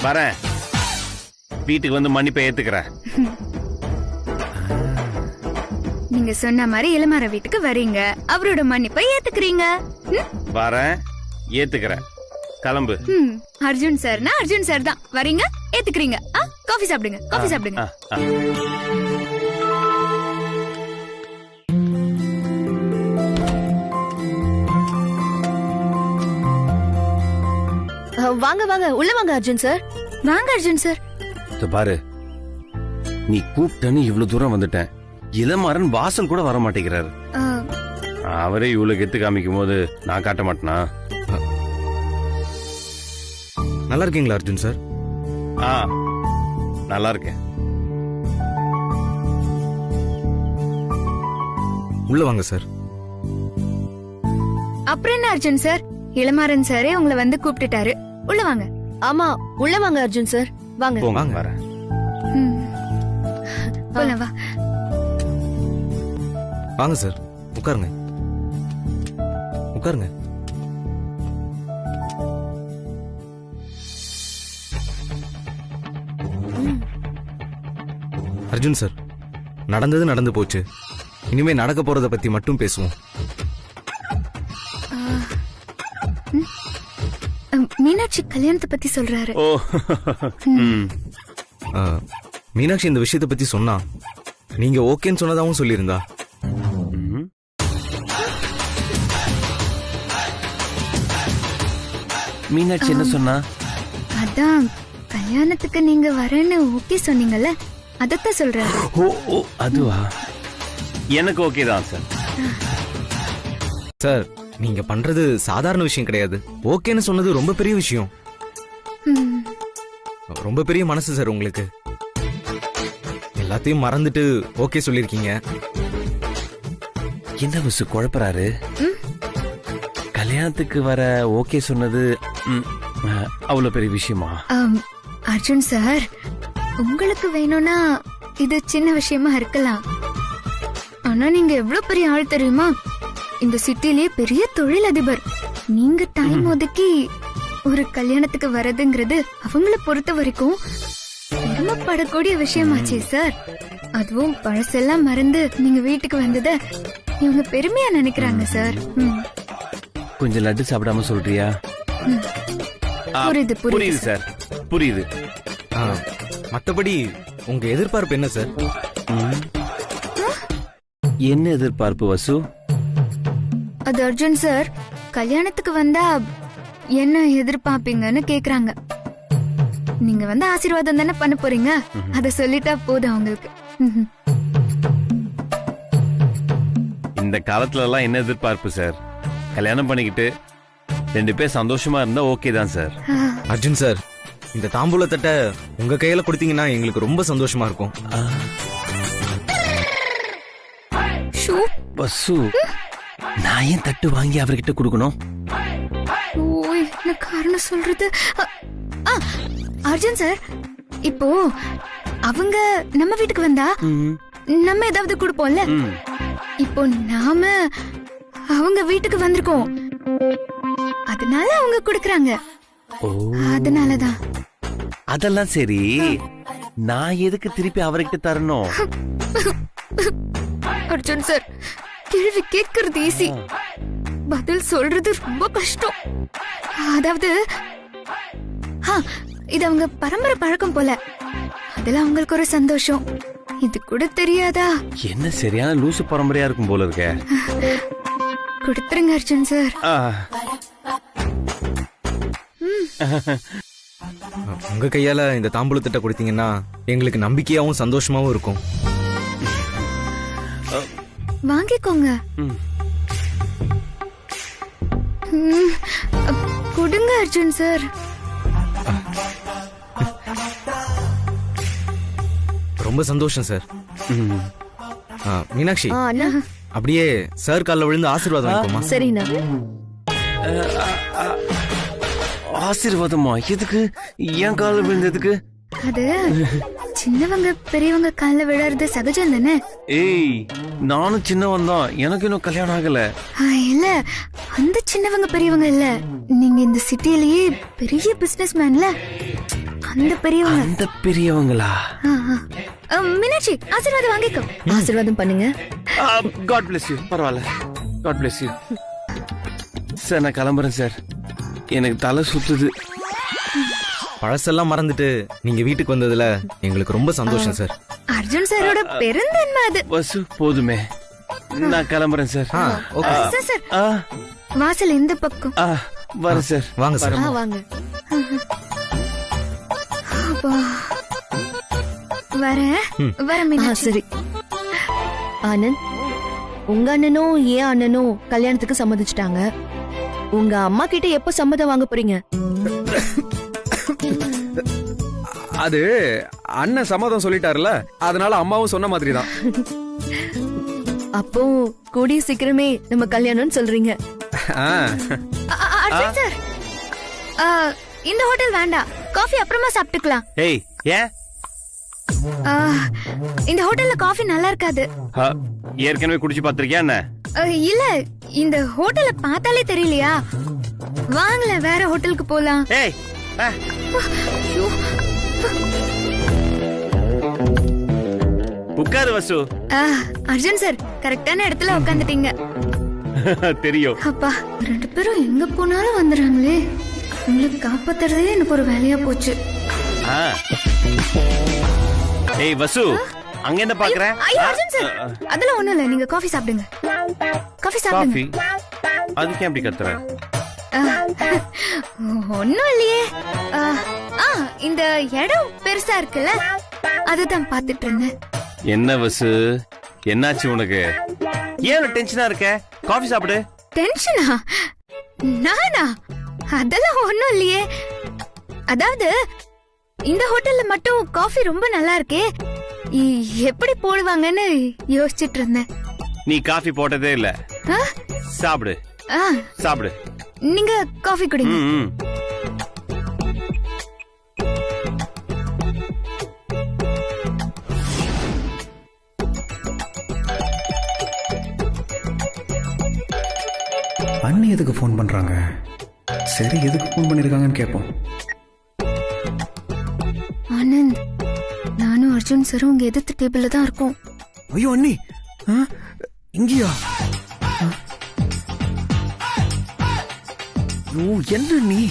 வரேன், வீட்டுக்கு வந்து மன்னிப்பை ஏத்துக்கிறேன். நீங்க சொன்ன மாதிரி இளமாற வீட்டுக்கு வரீங்க, அவரோட மன்னிப்பை ஏத்துக்கிறீங்க. வரேன், ஏத்துக்கிறேன். கிளம்பு. அர்ஜுன் சார்னா அர்ஜுன் சார் தான். வரீங்க, ஏத்துக்கிறீங்க. காஃபி சாப்பிடுங்க, காஃபி சாப்பிடுங்க. வாங்க வாங்க, உள்ள வாங்க அர்ஜுன் சார். வாங்க அர்ஜுன் சார். பாரு, நீ கூப்பிட்டன்னு இவ்வளவு தூரம் வந்துட்டேன், இளமாறன் வாசல் கூட வர மாட்டேங்கிறாரு. அவரே இவ்வளவு கெத்து காமிக்கும் போது நான் காட்ட மாட்டேனா? நல்லா இருக்கீங்களா அர்ஜுன் சார்? நல்லா இருக்கேன். உள்ள வாங்க சார். அப்புறம் என்ன அர்ஜுன் சார், இளமாறன் சாரே உங்களை வந்து கூப்பிட்டுட்டாரு, உள்ள வாங்க. ஆமா, உள்ள வாங்க அர்ஜுன் சார், வாங்க. வாங்க, வரேன். போலாம் வா. வாங்க சார், உட்காருங்க, உட்காருங்க. அர்ஜுன் சார், நடந்தது நடந்து போச்சு, இனிமே நடக்க போறத பத்தி மட்டும் பேசுவோம். மீனாட்சி கல்யாணத்தை பத்தி சொல்றாரு. ஓ, மீனாட்சி இந்த விஷயத்தை பத்தி சொன்னா நீங்க ஓகேன்னு சொன்னதாவும் சொல்லியிருந்தா. மீனாட்சி என்ன சொன்னா? அதான் கல்யாணத்துக்கு நீங்க வரேன்னு ஓகே சொன்னீங்கல்ல, அதத்தான் சொல்றாரு. ஓ, அதுவா? எனக்கு ஓகே தான் சார். சார், நீங்க பண்றது சாதாரண விஷயம் கிடையாது. ஓகேன்னு சொன்னது ரொம்ப பெரிய விஷயம், ரொம்ப பெரிய மனசு சார் உங்களுக்கு. எல்லாத்தையும் மறந்துட்டு ஓகே சொல்லிருக்கீங்க. என்ன பஸ் குழப்பறாரு? கல்யாணத்துக்கு வர ஓகே சொன்னது அவ்வளவு பெரிய விஷயமா? அர்ஜுன் சார், உங்களுக்கு வேணும்னா இது சின்ன விஷயமா இருக்கலாம், ஆனா நீங்க எவ்வளவு பெரிய ஆள் தெரியுமா? இந்த சிட்டிலேயே பெரிய தொழிலதிபர். நீங்க டைம் ஒதுக்கி ஒரு கல்யாணத்துக்கு வரதுங்கிறது அவங்கள பொறுத்த வரைக்கும் பெருமைப்படக்கூடிய விஷயமாச்சே சார். அதுவும் பழசெல்லாம் மறந்து நீங்க வீட்டுக்கு வந்தத இவங்க பெருமையா நினைக்கிறாங்க சார். கொஞ்சம் லட்டு சாப்பிடாம சொல்றியா? புரியுது புரியுது சார், புரியுது. மத்தபடி உங்க எதிர்பார்ப்பு என்ன சார்? என்ன எதிர்பார்ப்பு வசு? அது அர்ஜுன் சார், கல்யாணத்துக்கு வந்தா என்ன எதிர்பார்ப்பீங்கன்னு கேக்குறாங்க. நீங்க வந்து ஆசீர்வாதம் தானே பண்ண போறீங்க, அத சொல்லிட்டா போதும் அவங்களுக்கு. இந்த காலத்துல எல்லாம் என்ன எதிர்பார்ப்பு சார்? கல்யாணம் பண்ணிக்கிட்டு 2 பேர் சந்தோஷமா இருந்தா ஓகே தான் சார். அர்ஜுன் சார், இந்த தாம்பூல தட்டை உங்க கையில கொடுத்தீங்கன்னா எங்களுக்கு ரொம்ப சந்தோஷமா இருக்கும். வசு, நான் ஏன் தட்டு வாங்கி அவர்கிட்ட கொடுக்கணும்? என்ன காரணம் சொல்றது? அர்ஜுன் சார், இப்போ அவங்க நம்ம வீட்டுக்கு வந்தா நம்ம ஏதாவது கொடுப்போம்ல, இப்போ நாம அவங்க வீட்டுக்கு வந்திருக்கோம், அதனால அவங்க கொடுக்கறாங்க. அதனாலதான். அதெல்லாம் சரி, நான் எதுக்கு திருப்பி அவர்கிட்ட தரணும்? அர்ஜுன் சார், கேள்வி கேட்கறது ஈஸி, பதில் சொல்றது ரொம்ப கஷ்டம். அதாவது இது அவங்க பரம்பரை பழக்கம் போல, அதுல அவங்களுக்கு ஒரு சந்தோஷம். இது கூட தெரியாதா? என்ன சரியான லூசு பரம்பரையா இருக்கும் போல இருக்க. கொடுத்துருங்க அர்ஜுன் சார். உங்க கையால இந்த தாம்பூலத்திட்ட கொடுத்தீங்கன்னா எங்களுக்கு நம்பிக்கையாவும் சந்தோஷமாவும் இருக்கும். வாங்கிக்கோங்க. கொடுங்க அர்ஜுன் சார். ரொம்ப சந்தோஷம் சார். மீனாட்சி, அண்ணா அப்படியே சார் கால்ல விழுந்து ஆசீர்வாதம் வாங்கிக்கோமா? சரிண்ணா. ஆசீர்வாதமா? எதுக்கு? என் கால விழுந்ததுக்கு? அது சின்னவங்க பெரியவங்க கால்ல விழறது சகஜம் தானே. ஏய், நானும் சின்னவன் தான், எனக்கு இன்னும் கல்யாணம் ஆகல. இல்ல, அந்த சின்னவங்க பெரியவங்க இல்ல, நீங்க இந்த சிட்டிலேயே பெரிய பிசினஸ் மேன்ல, அந்த பெரியவங்க. அந்த பெரியவங்களா? மீனாட்சி, ஆசீர்வாதம் வாங்கிக்கோ. ஆசீர்வாதம் பண்ணுங்க. God bless you. பரவாயில்ல, காட் பிளஸ் யூ. சார், நான் கிளம்புறேன் சார், எனக்கு தலை சுத்துது. பழசெல்லாம் மறந்துட்டு நீங்க வீட்டுக்கு வந்ததுல எங்களுக்கு ரொம்ப சந்தோஷம் சார். அர்ஜுன் சாரோட பெருந்தன்மை அது. பசு போதுமே, நான் கிளம்புறேன் சார். சார், வாசல் இந்த பக்கம். வரேன் சார். வாங்க சார். வாங்க. வரேன். சரி. ஆனந்த், உங்க அண்ணனும் ஏன் அண்ணனும் கல்யாணத்துக்கு சம்மதிச்சுட்டாங்க. உங்க அம்மா கிட்ட எப்ப சம்மதம் வாங்க போறீங்க? அது அண்ணன் சம்மதம் சொல்லிட்டாருல, அதனால அம்மாவும் சொன்ன மாதிரி தான். அப்போ கூடிய சீக்கிரமே நம்ம கல்யாணம்னு சொல்றீங்க. அர்ஜுன் சார், இந்த ஹோட்டல் வேண்டாம், காஃபி அப்புறமா சாப்பிட்டுக்கலாம். ஏய், ஏன்? இந்த ஹோட்டல்ல காஃபி நல்லா இருக்காது. ஏற்கனவே குடிச்சு பாத்திருக்கியா என்ன? இல்ல, இந்த ஹோட்டலை பார்த்தாலே தெரியலையா? வாங்கல, வேற ஹோட்டலுக்கு போலாம். ஏய், உட்காரு வசு. அர்ஜுன் சார், கரெக்டான இடத்துல உட்காந்துட்டீங்க. தெரியும். அப்பா, ரெண்டு பேரும் எங்க போனாலும் வந்துடுறாங்களே, உங்களுக்கு காப்பாத்துறதே எனக்கு ஒரு வேலையா போச்சு. ஏய் வசு, அங்க என்ன பாக்குற? அர்ஜுன் சார், அதெல்லாம் ஒண்ணும் இல்ல, நீங்க காஃபி சாப்பிடுங்க. காஃபி சாப்பிடுங்க. அதுக்கு எப்படி கத்துற? ஒண்ணும் இல்லையே. இந்த இடம் பெருசா இருக்குல்ல, அதுதான் பாத்துட்டு இருந்தேன். என்ன வசு, என்னாச்சு உனக்கு? ஏன் டென்ஷனா இருக்க? காஃபி சாப்பிடு. டென்ஷனா? நானா? அதெல்லாம் ஒண்ணும் இல்லையே. அதாவது இந்த ஹோட்டல்ல மட்டும் காஃபி ரொம்ப நல்லா இருக்கே, எப்படி போடுவாங்கன்னு யோசிச்சுட்டு இருந்தேன். நீ காஃபி போட்டதே இல்ல. சாப்பிடு, சாப்பிடு. நீங்க காஃபி குடிங்க. அண்ணி எதுக்கு ஃபோன் பண்றாங்க? சரி, எதுக்கு ஃபோன் பண்ணிருக்காங்கன்னு கேட்போம். ஆனந்த், நானும் அர்ஜுன் சாரும் உங்க எதிர்த்து டேபிள்ல தான் இருக்கோம். ஐயோ அண்ணி, இங்கயா? என்ன நீ,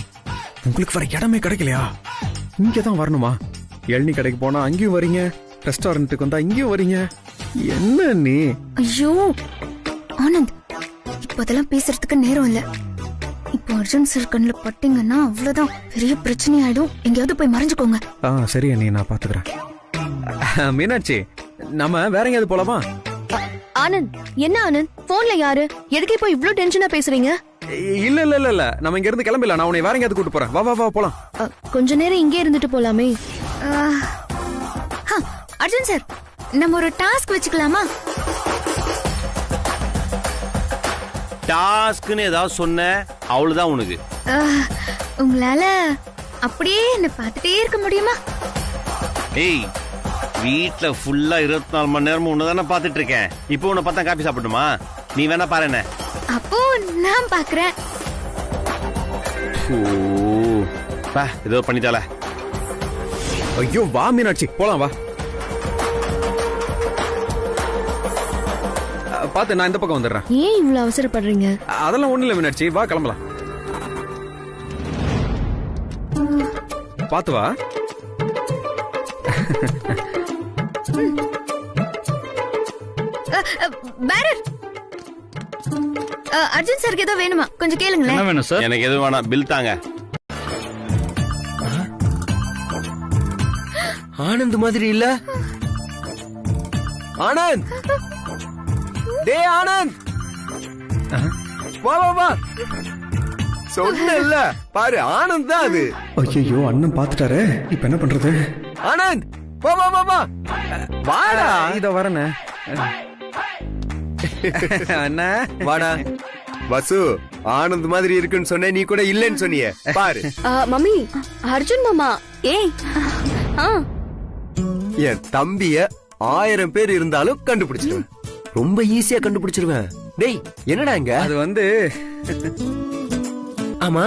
உங்களுக்கு வர இடமே கிடைக்கலையா? இங்கதான் வரணுமா? இளநீ கடைக்கு போனா அங்கேயும் வரீங்க, ரெஸ்டாரண்ட்டுக்கு வந்தா இங்கேயும் வரீங்க. என்ன நீ? ஐயோ ஆனந்த், இப்ப அதெல்லாம் பேசுறதுக்கு நேரம் இல்ல. இப்போ அர்ஜுன் சார் கண்ணுல பட்டீங்கன்னா அவ்வளவுதான், பெரிய பிரச்சனை ஆயிடும். எங்கேயாவது போய் மறைஞ்சுக்கோங்க. சரி அண்ணி, நான் பாத்துக்கிறேன். மீனாட்சி, நம்ம வேற எங்கேயாவது போலாமா? ஆனந்த், என்ன ஆனந்த், போன்ல யாரு? எதுக்கு இப்போ இவ்ளோ டென்ஷனா பேசுறீங்க? இல்ல இல்ல இல்ல இல்ல, நம்ம இங்க இருந்து கிளம்பல. நான் உன்னை வேற எங்கேயாவது கூட்டு போறேன். வா வா வா போலாம். கொஞ்ச நேரம் இங்கே இருந்துட்டு போலாமே. அர்ஜுன் சார், நம்ம ஒரு டாஸ்க் வச்சுக்கலாமா? டாஸ்க்னு ஏதாவது சொன்ன அவ்வளவுதான் உனக்கு. உங்களால அப்படியே என்ன பார்த்துட்டே இருக்க முடியுமா? ஏய், வீட்ல ஃபுல்லா 24 மணி நேரமும் உன்னதானே பாத்துட்டு இருக்கேன். இப்போ உன்னை பார்த்தா காபி சாப்பிடணுமா? நீ வேணா பாரு என்ன. அப்போ நான் பாக்குறேன். ஏதோ பண்ணிட்டால. ஐயோ வா மீனாட்சி, போலாம் வா. பாத்து நான் இந்த பக்கம் வந்துடுறேன். ஏன் இவ்வளவு அவசரப்படுறீங்க? அதெல்லாம் ஒண்ணு இல்ல மீனாட்சி, வா கிளம்பலாம். பாத்து வா. பேரர், அர்ஜுன் சாருக்கு ஏதோ வேணுமா? கொஞ்சம் கேளுங்களேன். என்ன வேணும் சார்? எனக்கு எது வேணாம், பில் தாங்க. ஆனந்த் மாதிரி இல்ல? ஆனந்த், டே ஆனந்த், வா வா வா. சொன்னல பாரு, ஆனந்த் தான் அது. ஐயோ, அண்ணன் பாத்துட்டாரு. இப்ப என்ன பண்றது? ஆனந்த், வா வா வா வா. வாடா. இத வரேனே. அண்ணா வாடா. வசு, ஆனந்த் மாதிரி இருக்குன்னு சொன்ன, நீ கூட இல்லன்னு சொன்னியே. பாரு. மம்மி, அர்ஜுன் மாமா. ஏய் என் தம்பிய 1000 பேர் இருந்தாலும் கண்டுபிடிச்சிருவேன். ரொம்ப ஈஸியா கண்டுபிடிச்சிருவேன். டேய், என்னடா இங்க? அது வந்து ஆமா,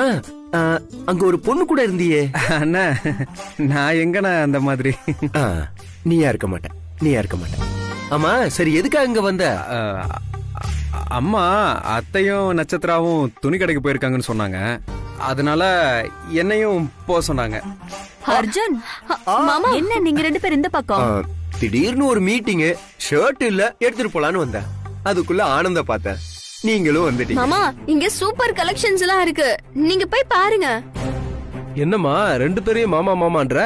அங்க ஒரு பொண்ணு கூட இருந்தியே. அண்ணா, நான் எங்கண்ணா அந்த மாதிரி? நீயா இருக்க மாட்டேன், நீயா இருக்க மாட்டேன். ஆமா, சரி, எதுக்காக இங்க வந்த? அம்மா அத்தையும் நட்சத்திராவும் துணி கடைக்கு போயிருக்காங்கன்னு சொன்னாங்க. அதனால என்னையும் போக சொன்னாங்க. அர்ஜுன் மாமா, என்ன நீங்க 2 பேர் இந்த பக்கம்? திடீர்னு ஒரு மீட்டிங், ஷர்ட் இல்ல, எடுத்துட்டு போலான்னு வந்தேன். அதுக்குள்ள ஆனந்த பார்த்தேன், நீங்களும் வந்துட்டீங்க. மாமா, இங்க சூப்பர் கலெக்ஷன்ஸ் எல்லாம் இருக்கு, நீங்க போய் பாருங்க. என்னம்மா 2 பேரையும் மாமா மாமான்ற?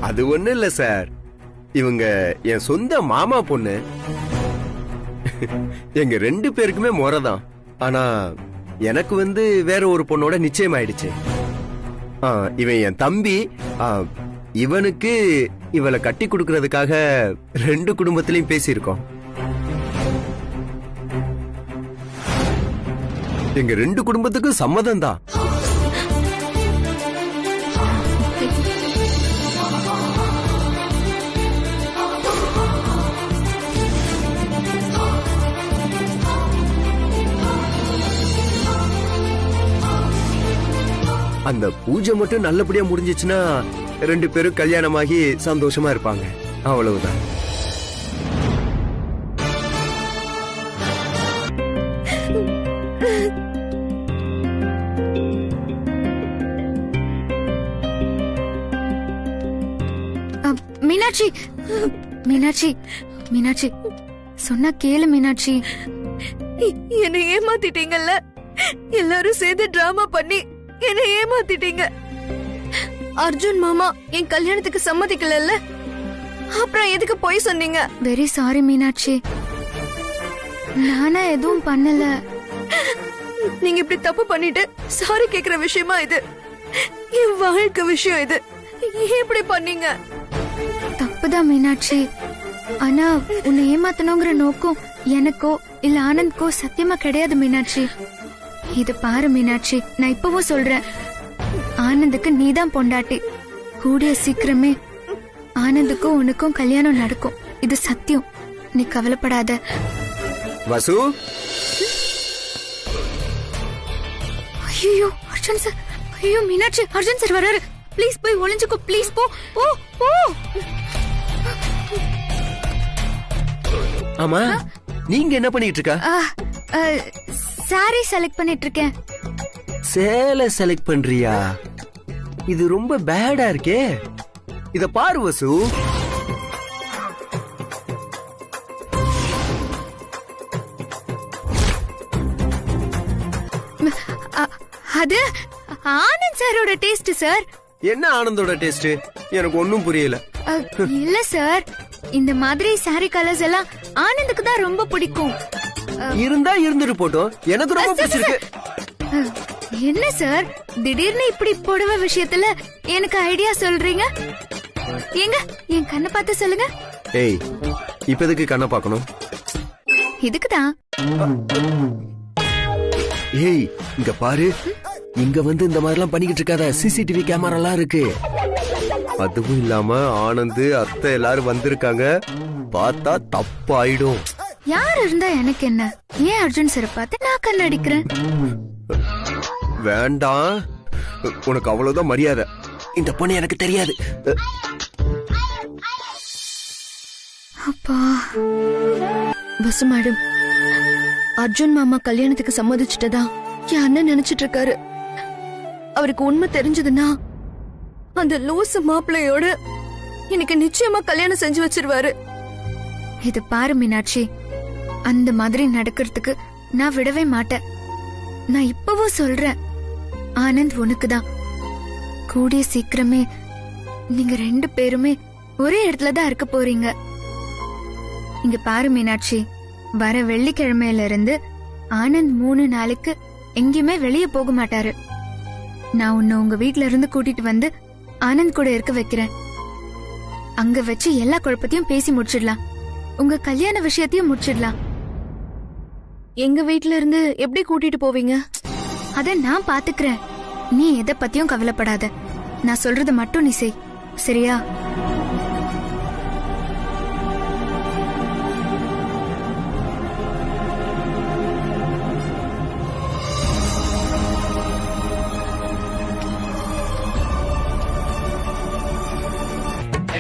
அது ஒண்ணு இல்ல சார், இவங்க என் சொந்த மாமா பொண்ணு. எங்க 2 பேருக்குமே முறைதான். ஆனா எனக்கு வந்து வேற ஒரு பொண்ணோட நிச்சயம் ஆயிடுச்சு. இவன் என் தம்பி. இவனுக்கு இவளை கட்டி கொடுக்கறதுக்காக 2 குடும்பத்திலையும் பேசியிருக்கோம். எங்க 2 குடும்பத்துக்கும் சம்மதம் தான். அந்த பூஜை மட்டும் நல்லபடியா முடிஞ்சிச்சுன்னா 2 பேரும் கல்யாணமாகி சந்தோஷமா இருப்பாங்க. அவ்வளவுதான். மீனாட்சி, மீனாட்சி, மீனாட்சி, சொன்னா கேளு மீனாட்சி. என்னை ஏமாத்திட்டீங்கல்ல, எல்லாரும் சேர்ந்து டிராமா பண்ணி என்னை ஏமாத்திட்டீங்க. அர்ஜுன் மாமா என் கல்யாணத்துக்கு சம்மதிக்கல, அப்புறம் எதுக்கு போய் சொன்னீங்க? வெரி சாரி மீனாட்சி, நானா எதுவும் பண்ணல. நீங்க இப்படி தப்பு பண்ணிட்டு சாரி கேக்குற விஷயமா இது? என் வாழ்க்கை விஷயம் இது, ஏன் இப்படி பண்ணீங்க? தப்புதான் மீனாட்சி, ஆனா உன்னை ஏமாத்தணுங்கிற நோக்கம் எனக்கோ இல்ல ஆனந்த்கோ சத்தியமா கிடையாது மீனாட்சி. இது பாரு மீனாட்சி, நான் இப்பவும் சொல்றேன், ஆனந்துக்கு நீதான் பொண்டாட்டி. கூடிய சீக்கிரமே ஆனந்துக்கும் உனக்கும் கல்யாணம் நடக்கும், இது சத்தியம். நீ கவலைப்படாத. வசு, ஐயோ அர்ஜுன் சார், ஐயோ மீனாட்சி, அர்ஜுன் சார் வராரு. ப்ளீஸ் போய் ஒளிஞ்சுக்கோ, ப்ளீஸ் போ போ போ. ஆமா, நீங்க என்ன பண்ணிட்டு இருக்க? சாரி செலக்ட் பண்ணிட்டு இருக்கேன். சேலை செலக்ட் பண்றியா? இது ரொம்ப பேடா இருக்கே. இத பாரு வசு. அது ஆனந்த் சாரோட டேஸ்ட் சார். என்ன ஆனந்தோட டேஸ்ட்? எனக்கு ஒன்னும் புரியல. இல்ல சார், இந்த மாதிரி சாரி கலர்ஸ் எல்லாம் ஆனந்துக்கு தான் ரொம்ப பிடிக்கும். இருந்தா இருந்துட்டு போட்டோம், எனக்கு ரொம்ப பிடிச்சிருக்கு. என்ன சார் திடீர்னு இப்படி புடவை விஷயத்துல எனக்கு ஐடியா சொல்றீங்க? எங்க என் கண்ணை பார்த்து சொல்லுங்க. ஏய், இப்ப எதுக்கு கண்ணை பார்க்கணும்? இதுக்குதான். ஏய், இங்க பாரு, இங்க வந்து இந்த மாதிரி எல்லாம் பண்ணிக்கிட்டு இருக்காத. சிசிடிவி கேமரா எல்லாம் இருக்கு. அதுவும் இல்லாம ஆனந்த் அத்தை எல்லாரும் வந்திருக்காங்க, பார்த்தா தப்பாயிடும். யார் இருந்தா எனக்கு என்ன? ஏன் அர்ஜுன் சார் பார்த்து நான் கண்ணடிக்கிறேன்? வேண்டாம், உனக்கு அவ்வளவுதான் மரியாதை. இந்த பொண்ணு எனக்கு தெரியாது. அப்பா வசு மேடம், அர்ஜுன் மாமா கல்யாணத்துக்கு சம்மதிச்சுட்டதா என் அண்ணன் நினைச்சிட்டு இருக்காரு. அவருக்கு உண்மை தெரிஞ்சதுன்னா அந்த லூசு மாப்பிள்ளையோட எனக்கு நிச்சயமா கல்யாணம் செஞ்சு வச்சிருவாரு. இது பாரு மீனாட்சி, அந்த மாதிரி நடக்கிறதுக்கு நான் விடவே மாட்டேன். நான் இப்பவும் சொல்றேன், ஆனந்த் உனக்குதான். கூடிய சீக்கிரமே நீங்க 2 பேருமே ஒரே இடத்துல தான் இருக்க போறீங்க. இங்க பாரு மீனாட்சி, வர வெள்ளிக்கிழமையில இருந்து ஆனந்த் 3 நாளைக்கு எங்கேயுமே வெளியே போக மாட்டாரு. நான் உன்னை உங்க வீட்ல இருந்து கூட்டிட்டு வந்து ஆனந்த் கூட இருக்க வைக்கிறேன். அங்க வச்சு எல்லா குழப்பத்தையும் பேசி முடிச்சிடலாம். உங்க கல்யாண விஷயத்தையும் முடிச்சிடலாம். எங்க வீட்ல இருந்து எப்படி கூட்டிட்டு போவீங்க? அத நான் பாத்துக்கிறேன். நீ எதை பத்தியும் கவலைப்படாத. நான் சொல்றது மட்டும் நீ செய், சரியா?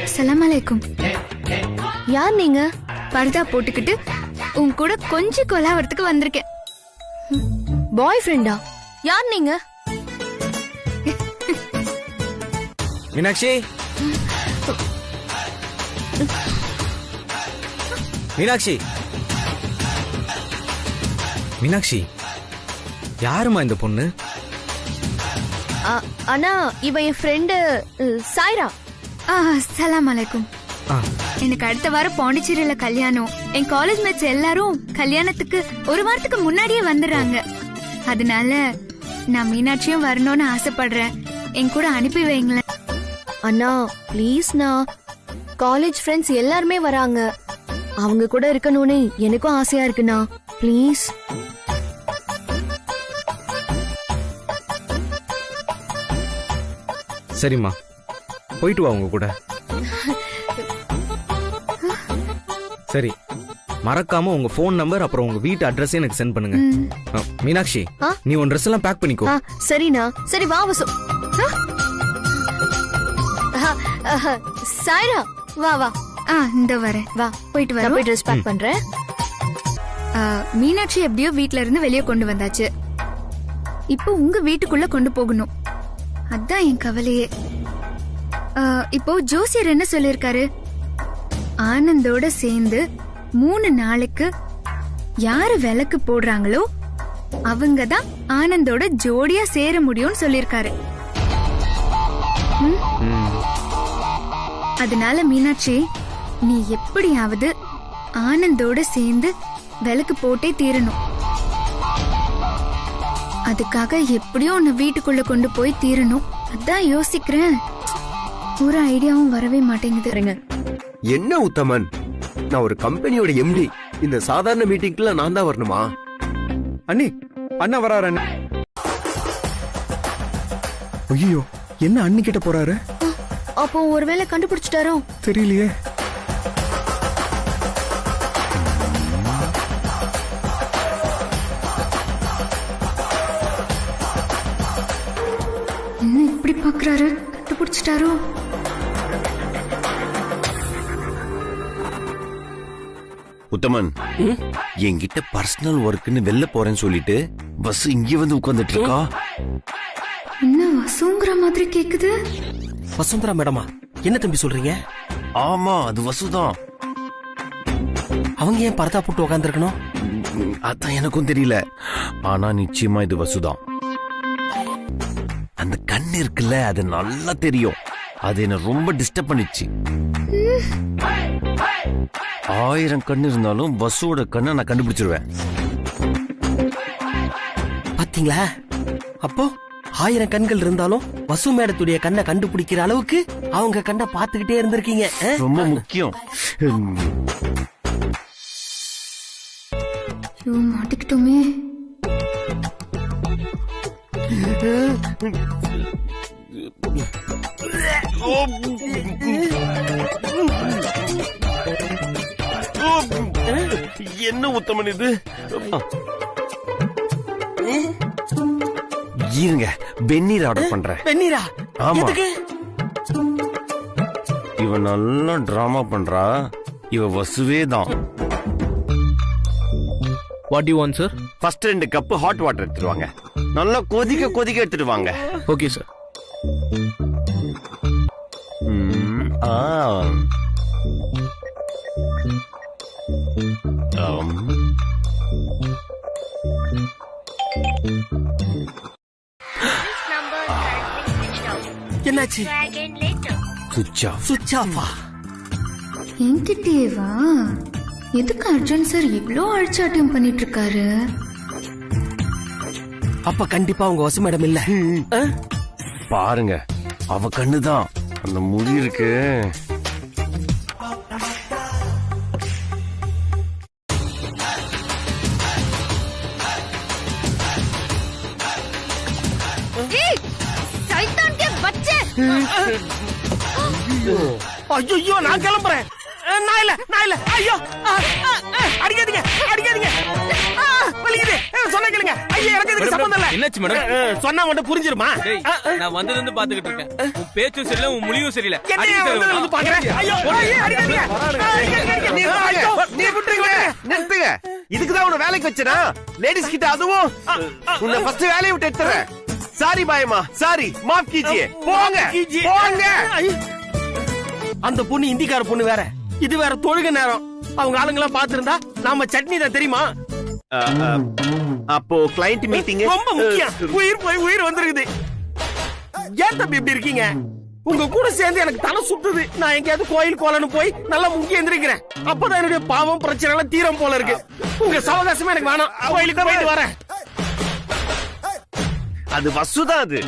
அஸ்ஸலாமு அலைக்கும். யார் நீங்க? பர்தா போட்டுக்கிட்டு உன் கூட கொஞ்சம் கொலாவறதுக்கு வந்திருக்கேன். பாய் ஃப்ரெண்டா? யார் நீங்க? மீனாட்சி, மீனாட்சி, மீனாட்சி, யாருமா இந்த பொண்ணு? அண்ணா, இவ என் ஃப்ரெண்டு சாய்ரா. அஸ்ஸலாமு அலைக்கும். எனக்கு அடுத்த வாரம் பாண்டிச்சேரியில கல்யாணம். என் காலேஜ் மேட்ஸ் எல்லாரும் கல்யாணத்துக்கு 1 வாரத்துக்கு முன்னாடியே வந்துடுறாங்க. அதனால நான் மீனாட்சியும் வரணும்னு ஆசைப்படுறேன். என் கூட அனுப்பி வைங்களேன். அண்ணா ப்ளீஸ்ண்ணா, காலேஜ் ஃப்ரெண்ட்ஸ் எல்லாருமே வராங்க. அவங்க கூட இருக்கணும்னு எனக்கும் ஆசையா இருக்குண்ணா, ப்ளீஸ். சரிம்மா, போயிட்டு வா உங்க கூட. சரி, மறக்காம உங்க போன் நம்பர் அப்புறம் உங்க வீட்டு அட்ரஸ் எனக்கு சென்ட் பண்ணுங்க. மீனாட்சி, நீ உன் ட்ரெஸ் எல்லாம் பேக் பண்ணிக்கோ. சரிண்ணா. சரி வா வசு. சாய்ரா வா வா. இந்த வரேன். வா போயிட்டு வா. போய் ட்ரெஸ் பேக் பண்றேன். மீனாட்சி எப்படியோ வீட்ல இருந்து வெளியே கொண்டு வந்தாச்சு. இப்போ உங்க வீட்டுக்குள்ள கொண்டு போகணும். அதான் என் கவலையே. இப்போ ஜோசியர் என்ன சொல்லிருக்காரு? ஆனந்தோட சேர்ந்து 3 நாளைக்கு யாரு விளக்கு போடுறாங்களோ அவங்கதான் ஆனந்தோட ஜோடியா சேர முடியும்னு சொல்லிருக்காரு. அதனால மீனாட்சி, நீ எப்படியாவது ஆனந்தோட சேர்ந்து விளக்கு போட்டே தீரணும். அதுக்காக எப்படியோ உன்னை வீட்டுக்குள்ள கொண்டு போய் தீரணும். அதான் யோசிக்கிறேன். ஒரு ஐடியாவும் வரவே மாட்டேங்குது. என்ன உத்தமன், நான் ஒரு கம்பெனியோட எம்டி. இந்த சாதாரண மீட்டிங்ல நான் தான் வரணுமா? அண்ணி, அண்ணா வராரு. அண்ணி, ஐயோ, என்ன அண்ணி கிட்ட போறாரு? அப்போ ஒருவேளை கண்டுபிடிச்சிட்டாரோ தெரியலையே. என்ன இப்படி பாக்குறாரு? கண்டுபிடிச்சிட்டாரோ? உத்தமன், என்கிட்ட பர்சனல் ஒர்க்னு வெளில போறேன்னு சொல்லிட்டு பஸ் இங்க வந்து உட்கார்ந்துட்டு இருக்கா. என்ன வசுங்கிற மாதிரி கேக்குது? வசுந்தரா மேடமா? என்ன தம்பி சொல்றீங்க? ஆமா, அது வசுதான். அவங்க ஏன் பர்தா போட்டு உட்கார்ந்துருக்கணும்? அதான் எனக்கும் தெரியல. ஆனா நிச்சயமா இது வசுதான். அந்த கண் இருக்குல்ல, அது நல்லா தெரியும். அது என்ன ரொம்ப டிஸ்டர்ப் பண்ணிச்சு. 1000 கண்ணு இருந்தாலும் வசுவோட கண்ணை நான் கண்டுபிடிச்சிருவேன். பாத்தீங்களா? அப்போ 1000 கண்கள் இருந்தாலும் வசு மேடத்துடைய கண்ணை கண்டுபிடிக்கிற அளவுக்கு அவங்க கண்ணை பாத்துக்கிட்டே இருந்திருக்கீங்க. ரொம்ப முக்கியம். மாட்டிக்கிட்டோமே. என்ன உத்தமன் இது? இருங்க, வெந்நீர் ஆர்டர் பண்றேன். வெந்நீரா? ஆமா. எதுக்கு? இவன் நல்லா டிராமா பண்றா. இவ வசுவே தான். What you want sir? First 2 cup hot water எடுத்துட்டு வாங்க. நல்லா கொதிக்க கொதிக்க எடுத்துட்டு வாங்க. Okay sir. என்னாச்சு? சுவிட்ச் ஆஃபா? என்கிட்டேவா? எதுக்கு அர்ஜுன் சார் இவ்ளோ அழிச்சாட்டியம் பண்ணிட்டு இருக்காரு? அப்ப கண்டிப்பா உங்க வசு மேடம் இல்ல. பாருங்க, அவ கண்ணுதான் அந்த முடி இருக்கு. ஐயோ, நான் கிளம்புறேன். நான் இல்ல. ஐயோ, அடிக்காதீங்க. வலிக்குது. சொன்ன கேளுங்க. ஐயோ, எனக்கு இதுக்கு சம்பந்தம் இல்ல. என்னாச்சு மேடம்? சொன்னா மட்டும் புரிஞ்சிருமா? நான் வந்ததுல இருந்து பாத்துக்கிட்டு இருக்கேன். உன் பேச்சும் சரியில்லை, உன் மொழியும் சரியில்லை. என்ன வந்ததுல இருந்து பாக்குறேன்? ஐயோ, அடிக்காதீங்க. நீ விட்டுருங்க, நிறுத்துங்க. இதுக்குதான் உன்னை வேலைக்கு வச்சனா? லேடிஸ் கிட்ட அதுவும் உன்னை ஃபர்ஸ்ட் வேலையை விட்டு எடுத்துறேன். சாரி பாயமா, சாரி, மாஃப் கீஜியே. போங்க. அந்த பொண்ணு இந்திக்கார பொண்ணு வேற, இது வேற தொழுக நேரம். அவங்க ஆளுங்க எல்லாம் பாத்துருந்தா நாம சட்னி தான் தெரியுமா? அப்போ கிளையண்ட் மீட்டிங் ரொம்ப முக்கியம். உயிர் போய் உயிர் வந்திருக்குது. ஏன் தம்பி இப்படி இருக்கீங்க? உங்க கூட சேர்ந்து எனக்கு தலை சுத்துது. நான் எங்கேயாவது கோயில் கோலன்னு போய் நல்லா முங்கி எந்திரிக்கிறேன். அப்பதான் என்னுடைய பாவம் பிரச்சனை எல்லாம் தீரம் போல இருக்கு. உங்க சவகாசமே எனக்கு வேணாம். கோயிலுக்கு போயிட்டு வரேன். அது வசுதான் அது.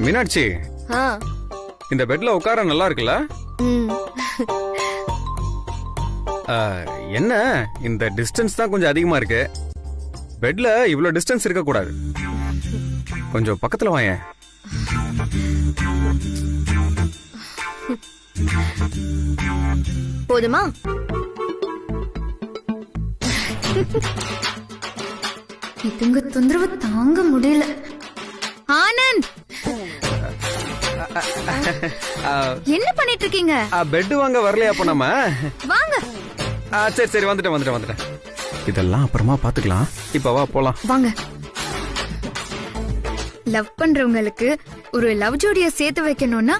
மீனாட்சி, இந்த பெட்ல உட்கார நல்லா இருக்குல்ல? என்ன இந்த டிஸ்டன்ஸ் தான் கொஞ்சம் அதிகமா இருக்கு. பெட்ல இவ்வளவு டிஸ்டன்ஸ் இருக்க கூடாது. கொஞ்சம் பக்கத்துல வாங்க. போதுமா? இதுங்க தொந்தரவு தாங்க முடியல. ஆனந்த், என்ன பண்ணிட்டு இருக்கீங்க? பெட் வாங்க வரலையா? அப்ப நம்ம வாங்க. சரி வந்துட்டேன். இதெல்லாம் அப்புறமா பாத்துக்கலாம். இப்ப வா போலாம். வாங்க. லவ் பண்றவங்களுக்கு ஒரு லவ் ஜோடிய சேர்த்து வைக்கணும்னா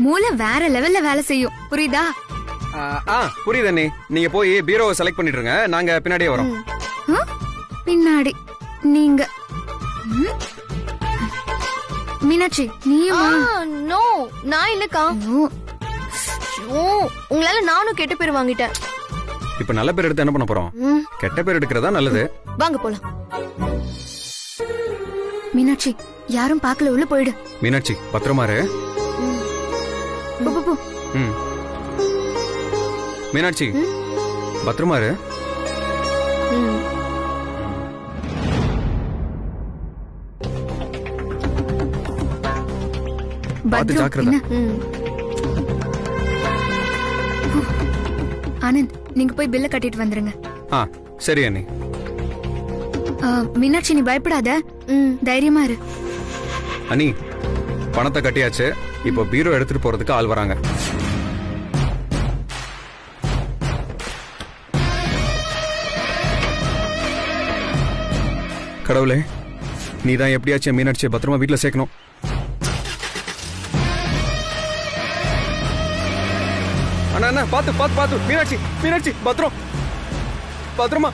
மூளை வேற லெவல்ல வேலை செய்யும். புரியுதா? புரியுது அண்ணி. நீங்க போய் பீரோவை செலக்ட் பண்ணிடுங்க, நாங்க பின்னாடியே வரோம். பின்னாடி நீங்க? மீனாட்சி, நீயுமா? நோ, நான் இல்லக்கா. உங்களால நானும் கெட்ட பேர் வாங்கிட்டேன். இப்ப நல்ல பேர் எடுத்து என்ன பண்ண போறோம்? கெட்ட பேர் எடுக்கிறதா நல்லது. வாங்க போலாம். மீனாட்சி, யாரும் பார்க்கல, உள்ள போயிடு. மீனாட்சி, பத்திரமா இரு. மீனாட்சி, பத்திரமா இரு. பார்த்து ஜாக்கிரதை. ஆனந்த், நீங்க போய் பில்ல கட்டிட்டு வந்துருங்க. சரி அண்ணி. மீனாட்சி, நீ பயப்படாத, தைரியமா இரு. அண்ணி, பணத்தை கட்டியாச்சு. இப்போ பீரோ எடுத்துட்டு போறதுக்கு ஆள் வராங்க. கடவுளே, நீதான் எப்படியாச்சும் மீனாட்சியை பத்திரமா வீட்டுல சேர்க்கணும். அண்ணா, பாத்து மீனாட்சி, பத்திரம், பத்திரமா.